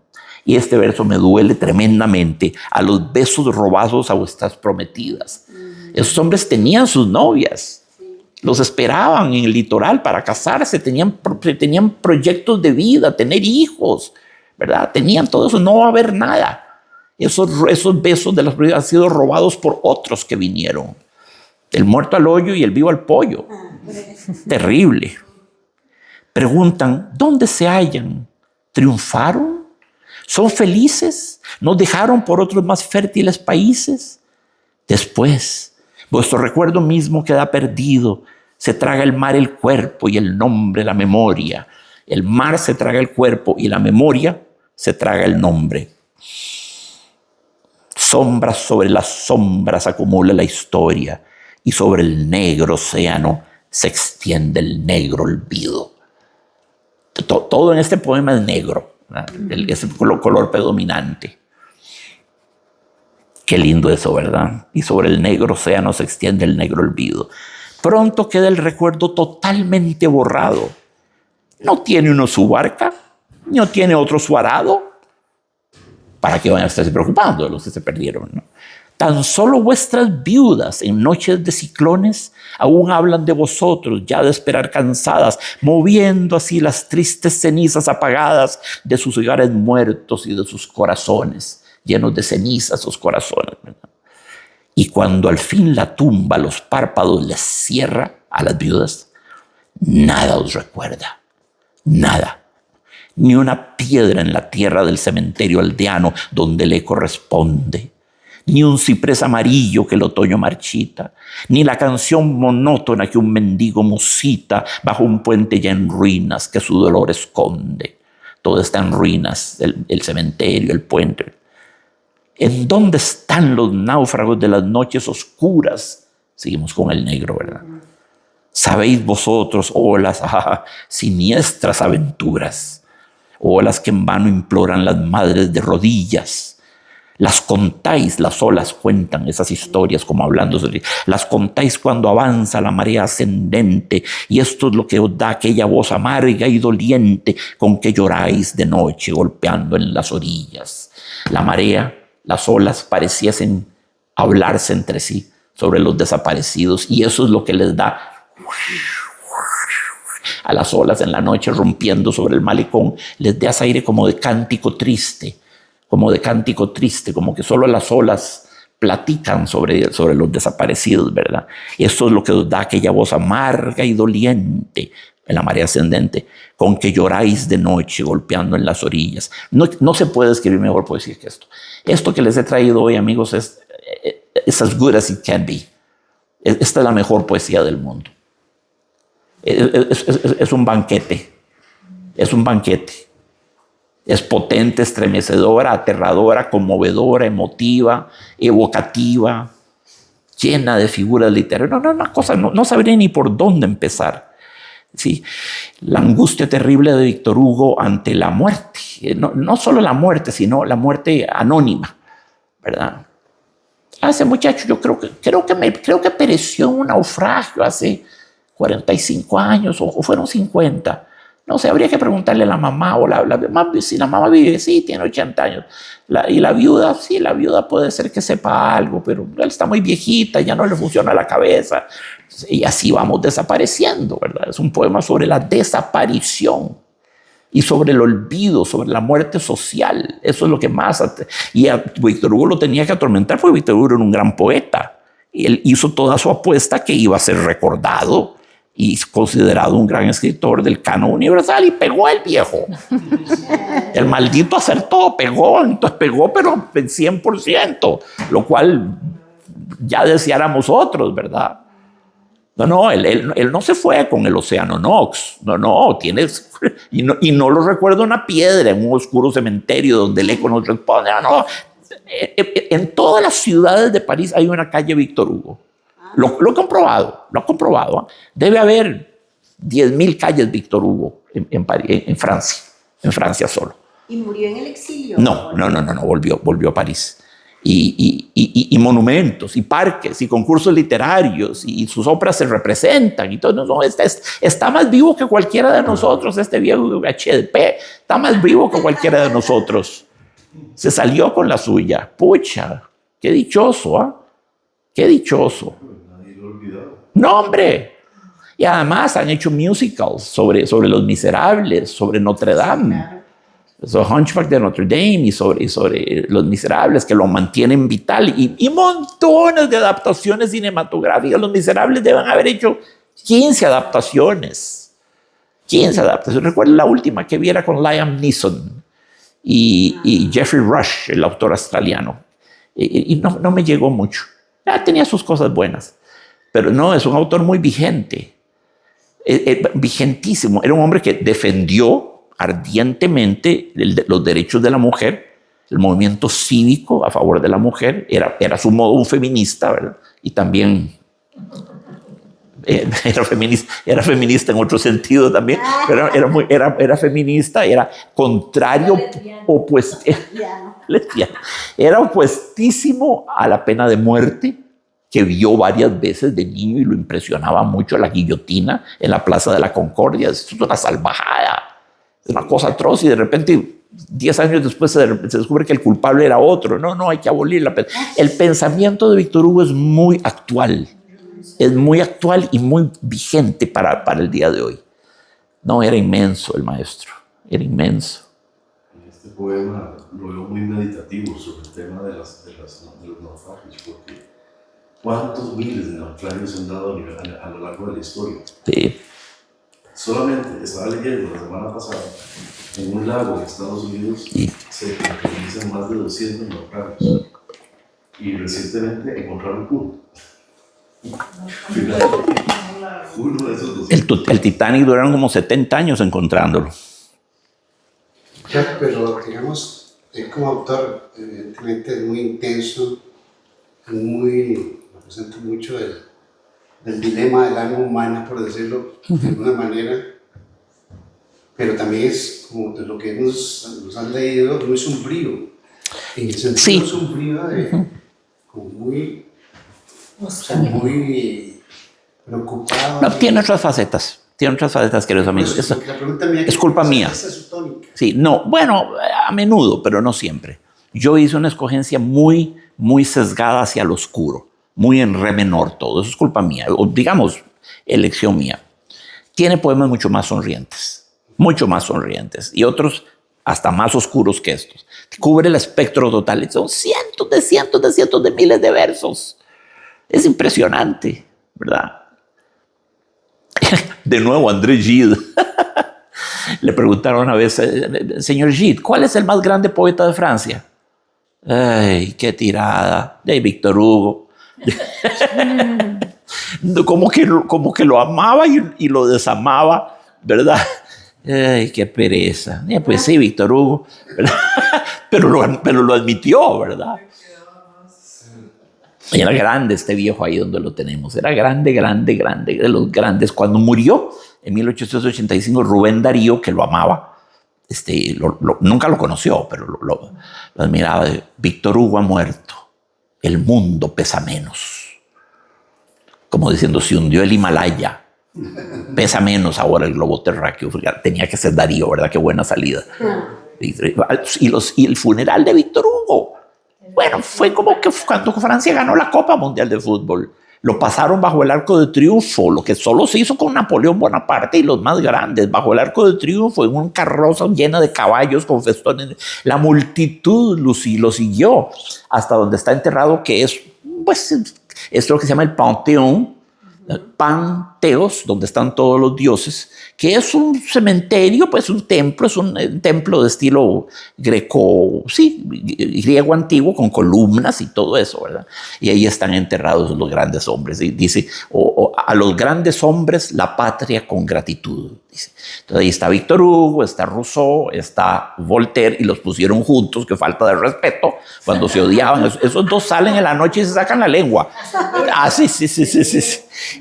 Y este verso me duele tremendamente, a los besos robados a vuestras prometidas. Esos hombres tenían sus novias, los esperaban en el litoral para casarse, tenían proyectos de vida, tener hijos, ¿verdad? Tenían todo eso, no va a haber nada. Esos besos de las prometidas han sido robados por otros que vinieron. El muerto al hoyo y el vivo al pollo. Terrible. Preguntan, ¿dónde se hallan? ¿Triunfaron? ¿Son felices? ¿Nos dejaron por otros más fértiles países? Después, vuestro recuerdo mismo queda perdido. Se traga el mar el cuerpo y el nombre la memoria. El mar se traga el cuerpo y la memoria se traga el nombre. Sombras sobre las sombras acumula la historia y sobre el negro océano se extiende el negro olvido. Todo en este poema es negro. Es el color predominante. Qué lindo eso, ¿verdad? Y sobre el negro océano se extiende el negro olvido. Pronto queda el recuerdo totalmente borrado. No tiene uno su barca, no tiene otro su arado. ¿Para qué van a estarse preocupando de los que se perdieron, no? Tan solo vuestras viudas en noches de ciclones aún hablan de vosotros, ya de esperar cansadas, moviendo así las tristes cenizas apagadas de sus hogares muertos y de sus corazones, llenos de cenizas sus corazones, ¿verdad? Y cuando al fin la tumba los párpados les cierra a las viudas, nada os recuerda, nada. Ni una piedra en la tierra del cementerio aldeano donde le corresponde. Ni un ciprés amarillo que el otoño marchita, ni la canción monótona que un mendigo musita bajo un puente ya en ruinas que su dolor esconde. Todo está en ruinas, el cementerio, el puente. ¿En dónde están los náufragos de las noches oscuras? Seguimos con el negro, ¿verdad? Sabéis vosotros, olas, siniestras aventuras, olas que en vano imploran las madres de rodillas. Las contáis, las olas cuentan esas historias como hablando sobre, las contáis cuando avanza la marea ascendente y esto es lo que os da aquella voz amarga y doliente con que lloráis de noche golpeando en las orillas. La marea, las olas pareciesen hablarse entre sí sobre los desaparecidos y eso es lo que les da a las olas en la noche rompiendo sobre el malecón, les da ese aire como de cántico triste, como que solo las olas platican sobre los desaparecidos, ¿verdad? Esto es lo que os da aquella voz amarga y doliente en la marea ascendente, con que lloráis de noche golpeando en las orillas. No se puede escribir mejor poesía que esto. Esto que les he traído hoy, amigos, es as good as it can be. Esta es la mejor poesía del mundo. Es un banquete. Es un banquete. Es potente, estremecedora, aterradora, conmovedora, emotiva, evocativa, llena de figuras literarias. Una cosa, no sabría ni por dónde empezar. ¿Sí? La angustia terrible de Víctor Hugo ante la muerte. No solo la muerte, sino la muerte anónima, ¿verdad? Ese muchacho yo creo que pereció en un naufragio hace 45 años o fueron 50. No sé, habría que preguntarle a la mamá si la mamá vive, sí, tiene 80 años. Y la viuda, sí, la viuda puede ser que sepa algo, pero él está muy viejita, ya no le funciona la cabeza. Y así vamos desapareciendo, ¿verdad? Es un poema sobre la desaparición y sobre el olvido, sobre la muerte social. Eso es lo que más... Y a Víctor Hugo lo tenía que atormentar porque Víctor Hugo era un gran poeta. Y él hizo toda su apuesta que iba a ser recordado y considerado un gran escritor del canon universal, y pegó el viejo. El maldito acertó, entonces pegó, pero en 100%, lo cual ya deseáramos otros, ¿verdad? Él no se fue con el océano Nox. Y no lo recuerdo una piedra en un oscuro cementerio donde el eco nos responde. En todas las ciudades de París hay una calle Víctor Hugo. Lo he comprobado. Debe haber 10.000 calles Víctor Hugo en Francia solo. ¿Y murió en el exilio? No, volvió a París. Y monumentos, y parques, y concursos literarios, y sus obras se representan, y todo. Está más vivo que cualquiera de nosotros, este viejo HP, está más vivo que cualquiera de nosotros. Se salió con la suya. Pucha, qué dichoso, ¿ah? Qué dichoso. No, hombre. Y además han hecho musicals sobre Los Miserables, sobre Notre Dame. Sobre Hunchback de Notre Dame y sobre Los Miserables, que lo mantienen vital. Y montones de adaptaciones cinematográficas. Los Miserables deben haber hecho 15 adaptaciones. 15 adaptaciones. Recuerdo la última que viera con Liam Neeson y Jeffrey Rush, el autor australiano. Y no me llegó mucho. Tenía sus cosas buenas. Pero no, es un autor muy vigente. Vigentísimo. Era un hombre que defendió ardientemente los derechos de la mujer, el movimiento cívico a favor de la mujer. Era a su modo un feminista, ¿verdad? Y también era feminista en otro sentido también, pero era feminista, era contrario, lesbiana. Era opuestísimo a la pena de muerte, que vio varias veces de niño y lo impresionaba mucho la guillotina en la Plaza de la Concordia. Es una salvajada, es una cosa atroz, y de repente 10 años después se descubre que el culpable era otro. No, hay que abolirla. El pensamiento de Víctor Hugo es muy actual y muy vigente para el día de hoy. No, era inmenso el maestro, era inmenso. En este poema lo veo muy meditativo sobre el tema de los naufragios, porque ¿cuántos miles de naufragios se han dado a lo largo de la historia? Sí. Solamente estaba leyendo la semana pasada, en un lago en Estados Unidos se contabilizan más de 200 naufragios. Y recientemente encontraron uno. Uno de esos 200. El Titanic duraron como 70 años encontrándolo. Ya, pero digamos, como autor, evidentemente es muy intenso, representa mucho del dilema del alma humana, por decirlo de alguna manera, pero también es, como de lo que nos han leído, muy sombrío, en el sentido sombrío de como muy preocupado. No, tiene otras facetas, queridos amigos. La pregunta mía es culpa mía. Esa es su tónica. Sí, no, bueno, a menudo, pero no siempre. Yo hice una escogencia muy sesgada hacia lo oscuro, muy en re menor todo. Eso es culpa mía, o digamos, elección mía. Tiene poemas mucho más sonrientes, y otros hasta más oscuros que estos. Cubre el espectro total. Son cientos de miles de versos. Es impresionante, ¿verdad? De nuevo, André Gide. Le preguntaron una vez, señor Gide, ¿cuál es el más grande poeta de Francia? ¡Ay, qué tirada! De Víctor Hugo. como que lo amaba y lo desamaba, ¿verdad? Ay, qué pereza. Pues sí, Víctor Hugo, ¿verdad? pero lo admitió, ¿verdad? Era grande este viejo ahí donde lo tenemos. Era grande, de los grandes. Cuando murió en 1885, Rubén Darío, que lo amaba, nunca lo conoció, pero lo admiraba. Víctor Hugo ha muerto. El mundo pesa menos. Como diciendo, se hundió el Himalaya. Pesa menos ahora el globo terráqueo. Tenía que ser Darío, ¿verdad? Qué buena salida. Y el funeral de Víctor Hugo. Bueno, fue como que cuando Francia ganó la Copa Mundial de Fútbol. Lo pasaron bajo el Arco de Triunfo, lo que solo se hizo con Napoleón Bonaparte y los más grandes, bajo el Arco de Triunfo, en un carroza llena de caballos con festones. La multitud lo siguió hasta donde está enterrado, que es lo que se llama el Panteón, Panteos, donde están todos los dioses, que es un cementerio, pues un templo, es un templo de estilo griego antiguo, con columnas y todo eso, ¿verdad? Y ahí están enterrados los grandes hombres. Y dice, a los grandes hombres la patria con gratitud. Dice. Entonces ahí está Víctor Hugo, está Rousseau, está Voltaire, y los pusieron juntos, que falta de respeto, cuando se odiaban. Esos dos salen en la noche y se sacan la lengua. Ah, sí.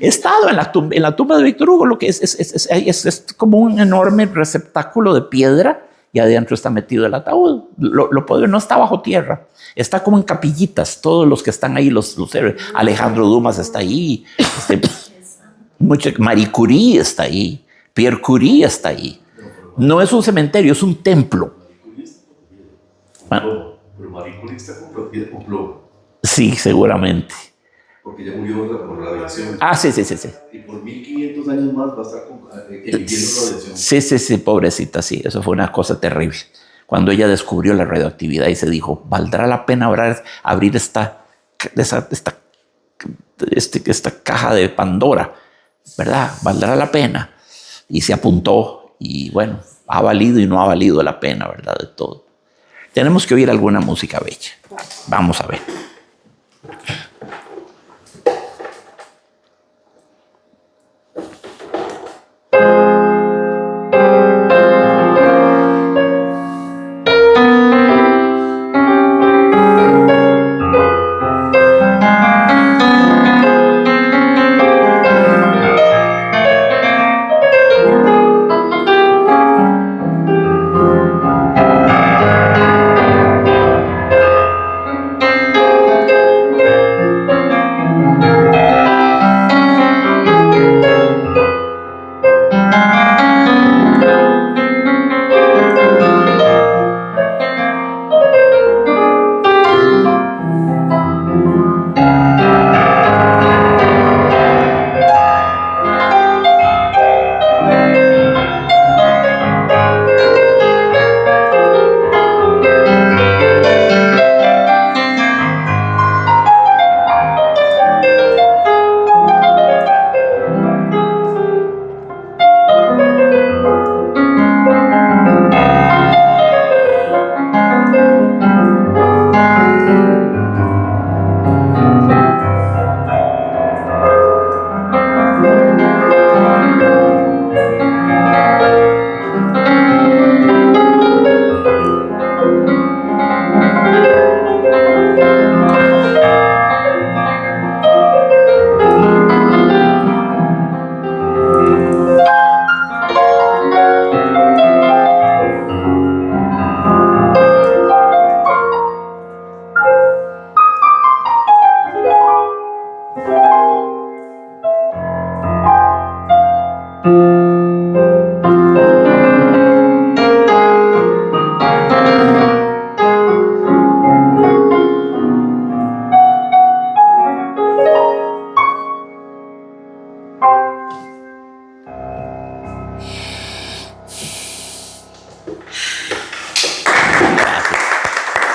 He estado en la tumba de Víctor Hugo, lo que es como un enorme receptáculo de piedra, y adentro está metido el ataúd. No está bajo tierra, está como en capillitas. Todos los que están ahí, los héroes. Alejandro Dumas está ahí, Marie Curie está ahí, Pierre Curie está ahí. No es un cementerio, es un templo. Pero Marie Curie está comprometida con plomo. Sí, seguramente. Porque ya murió por radiación. Ah, sí. Y por 1500 años más va a estar emitiendo radiación. Sí, pobrecita, sí. Eso fue una terrible. Cuando ella descubrió la radioactividad y se dijo, ¿valdrá la pena abrir esta caja de Pandora? ¿Verdad? ¿Valdrá la pena? Y se apuntó, y bueno, ha valido y no ha valido la pena, ¿verdad? De todo. Tenemos que oír alguna música bella. Vamos a ver.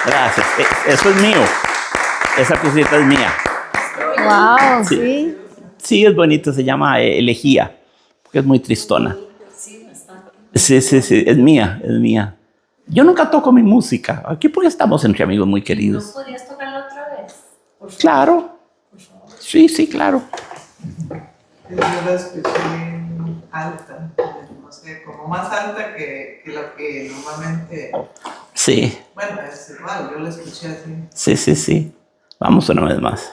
Gracias. Eso es mío. Esa piecita es mía. Wow, sí. Sí, es bonito. Se llama Elegía, porque es muy tristona. Sí, bastante. Sí, es mía. Yo nunca toco mi música. Aquí porque estamos entre amigos muy queridos. ¿No podrías tocarla otra vez? Por favor. Claro. Por favor. Sí, claro. Yo la escuché bien alta, no sé, como más alta que lo que normalmente, Sí, bueno, es igual, yo la escuché así. sí, sí, sí. Vamos una vez más.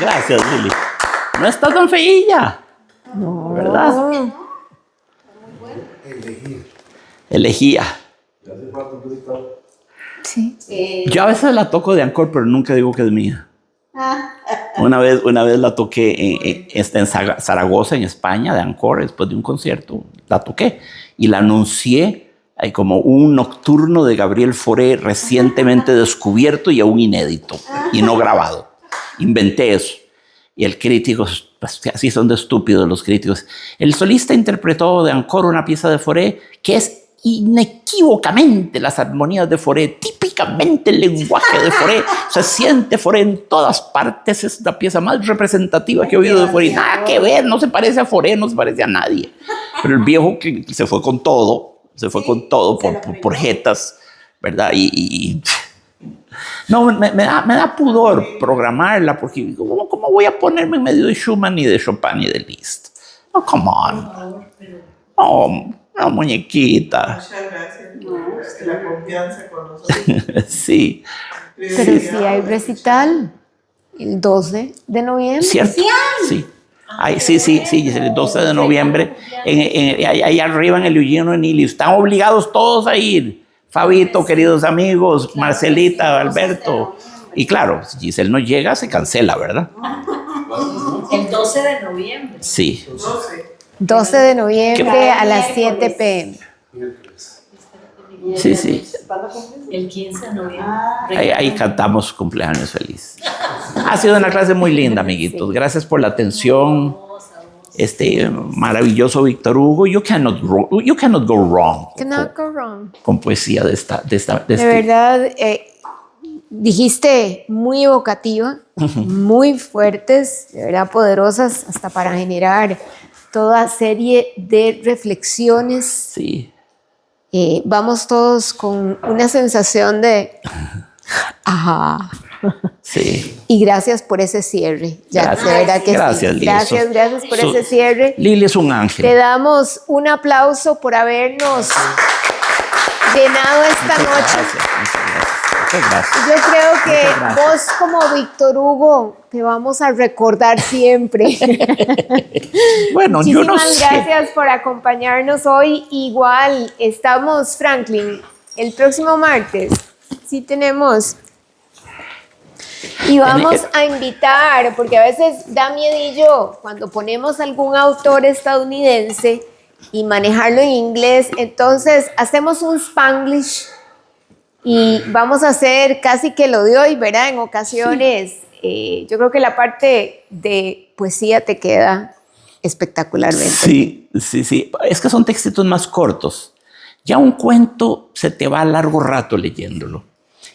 Gracias, Lili. No está tan feilla. No. ¿Verdad? Elegía. ¿Le hace falta un poquito? Sí. Yo a veces la toco de Encore, pero nunca digo que es mía. Una vez la toqué en Zaragoza, en España, de Encore, después de un concierto. La toqué y la anuncié como un nocturno de Gabriel Fauré recientemente descubierto y aún inédito y no grabado. Inventé eso. Y el crítico, pues, así son de estúpidos los críticos. El solista interpretó de Encore una pieza de Fauré que es inequívocamente las armonías de Fauré, típicamente el lenguaje de Fauré. Se siente Fauré en todas partes. Es la pieza más representativa que he oído de Fauré. Nada que ver, no se parece a Fauré, no se parece a nadie. Pero el viejo que se fue con todo, por jetas, ¿verdad? No, me da pudor programarla porque ¿cómo voy a ponerme en medio de Schumann, ni de Chopin, ni de Liszt? No, come on. No, muñequita. Muchas gracias por la confianza con nosotros. Sí. Pero sí hay recital el 12 de noviembre. ¿Cierto? Sí. Ay, sí, el 12 de noviembre, ahí arriba en el Eugene O'Neill. Están obligados todos a ir. Fabito, queridos amigos, Marcelita, Alberto. Y claro, si Giselle no llega, se cancela, ¿verdad? El 12 de noviembre. Sí. 12 de noviembre a las 7 p.m. Sí. El 15 de noviembre. Ahí cantamos cumpleaños feliz. Ha sido una clase muy linda, amiguitos. Gracias por la atención. Maravilloso Víctor Hugo. You cannot go wrong. Cannot go wrong. Con poesía de De verdad, dijiste muy evocativa, muy fuertes, de verdad poderosas, hasta para generar toda serie de reflexiones. Sí. Vamos todos con una sensación de ajá. Sí. Y gracias por ese cierre. Gracias. De verdad que Gracias, sí. Lili. Gracias por ese cierre. Lili es un ángel. Te damos un aplauso por habernos llenado esta noche. Muchas gracias. Muchas gracias. Yo creo que Muchas gracias. vos como Víctor Hugo te vamos a recordar siempre. Bueno, yo no Muchísimas sé. gracias por acompañarnos hoy. Igual estamos, Franklin, el próximo martes. Sí tenemos. Y vamos a invitar, porque a veces da miedillo cuando ponemos algún autor estadounidense y manejarlo en inglés. Entonces hacemos un Spanglish y vamos a hacer casi que lo de hoy, ¿verdad? En ocasiones, yo creo que la parte de poesía te queda espectacularmente. Sí, sí, sí. Es que son textitos más cortos. Ya un cuento se te va a largo rato leyéndolo.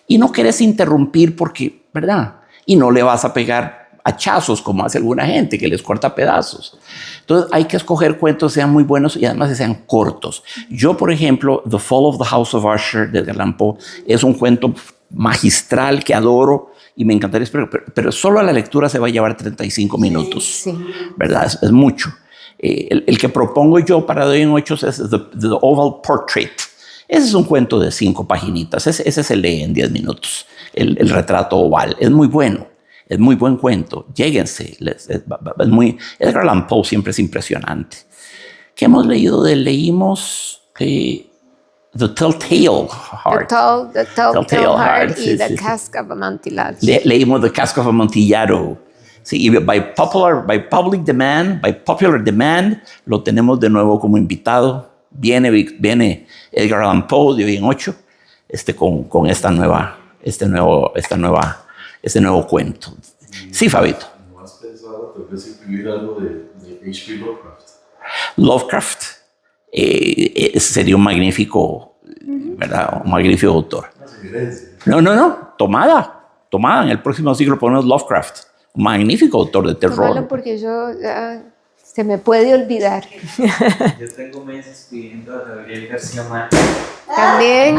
Y no quieres interrumpir porque, ¿verdad? Y no le vas a pegar hachazos como hace alguna gente que les corta pedazos. Entonces hay que escoger cuentos que sean muy buenos y además que sean cortos. Yo, por ejemplo, The Fall of the House of Usher de Edgar Allan Poe es un cuento magistral que adoro y me encantaría, pero solo a la lectura se va a llevar 35 minutos, Sí. ¿verdad? Es mucho. El que propongo yo para de hoy en 8 es The Oval Portrait. Ese es un cuento de 5 paginitas. Ese se lee en 10 minutos. El retrato oval. Es muy bueno. Es muy buen cuento. Lléguense. Es muy, Edgar Allan Poe siempre es impresionante. ¿Qué hemos leído de él? Leímos The Telltale Heart. The Telltale Heart y Sí, The sí, sí. Cask of Amontillado. Leímos The Cask of Amontillado. Sí, y by popular demand, lo tenemos de nuevo como invitado. Viene Edgar Allan Poe de hoy en 8 con este nuevo cuento. Sí, Fabito. ¿No has pensado tal vez escribir algo de H.P. Lovecraft? Lovecraft sería un magnífico, ¿verdad? Un magnífico autor. Una sugerencia. No, tomada en el próximo siglo ponemos Lovecraft, un magnífico autor de terror. Tómalo porque se me puede olvidar. Yo tengo meses pidiendo a Gabriel García Márquez. También.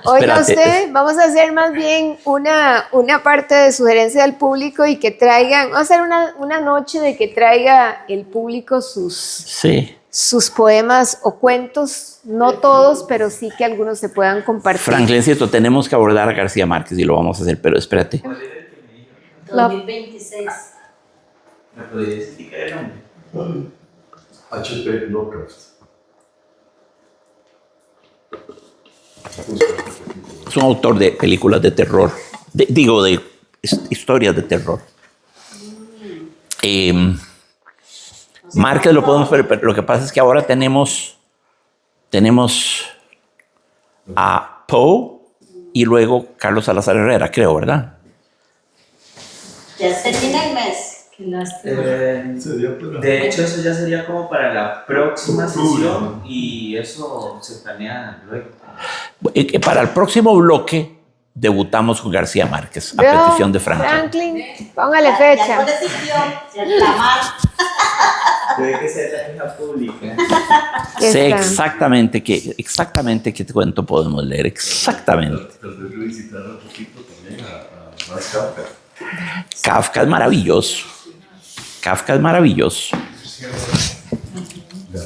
Oiga Espérate. usted, vamos a hacer más bien una parte de sugerencia del público y que traigan, vamos a hacer una noche de que traiga el público Sí. sus poemas o cuentos, no todos, pero sí que algunos se puedan compartir. Franklin, cierto, tenemos que abordar a García Márquez y lo vamos a hacer, pero espérate. 2026. ¿Me podrías explicar el nombre? H.P. Lovecraft. Es un autor de películas de terror, de historias de terror. Márquez lo podemos ver, pero lo que pasa es que ahora tenemos a Poe y luego Carlos Salazar Herrera, creo, ¿verdad? Ya se termina el mes. Qué lástima. Sería para- De hecho, eso ya sería como para la próxima sesión y eso se planea luego. Para el próximo bloque debutamos con García Márquez, a Veo, petición de Franklin. Franklin, póngale Ya fecha. no decidió reclamar. Debe que ser la hija pública. Sé Está. exactamente qué cuento podemos leer, exactamente. Tal vez revisitar un poquito también a Max Kafka. Kafka es maravilloso. Kafka es maravilloso.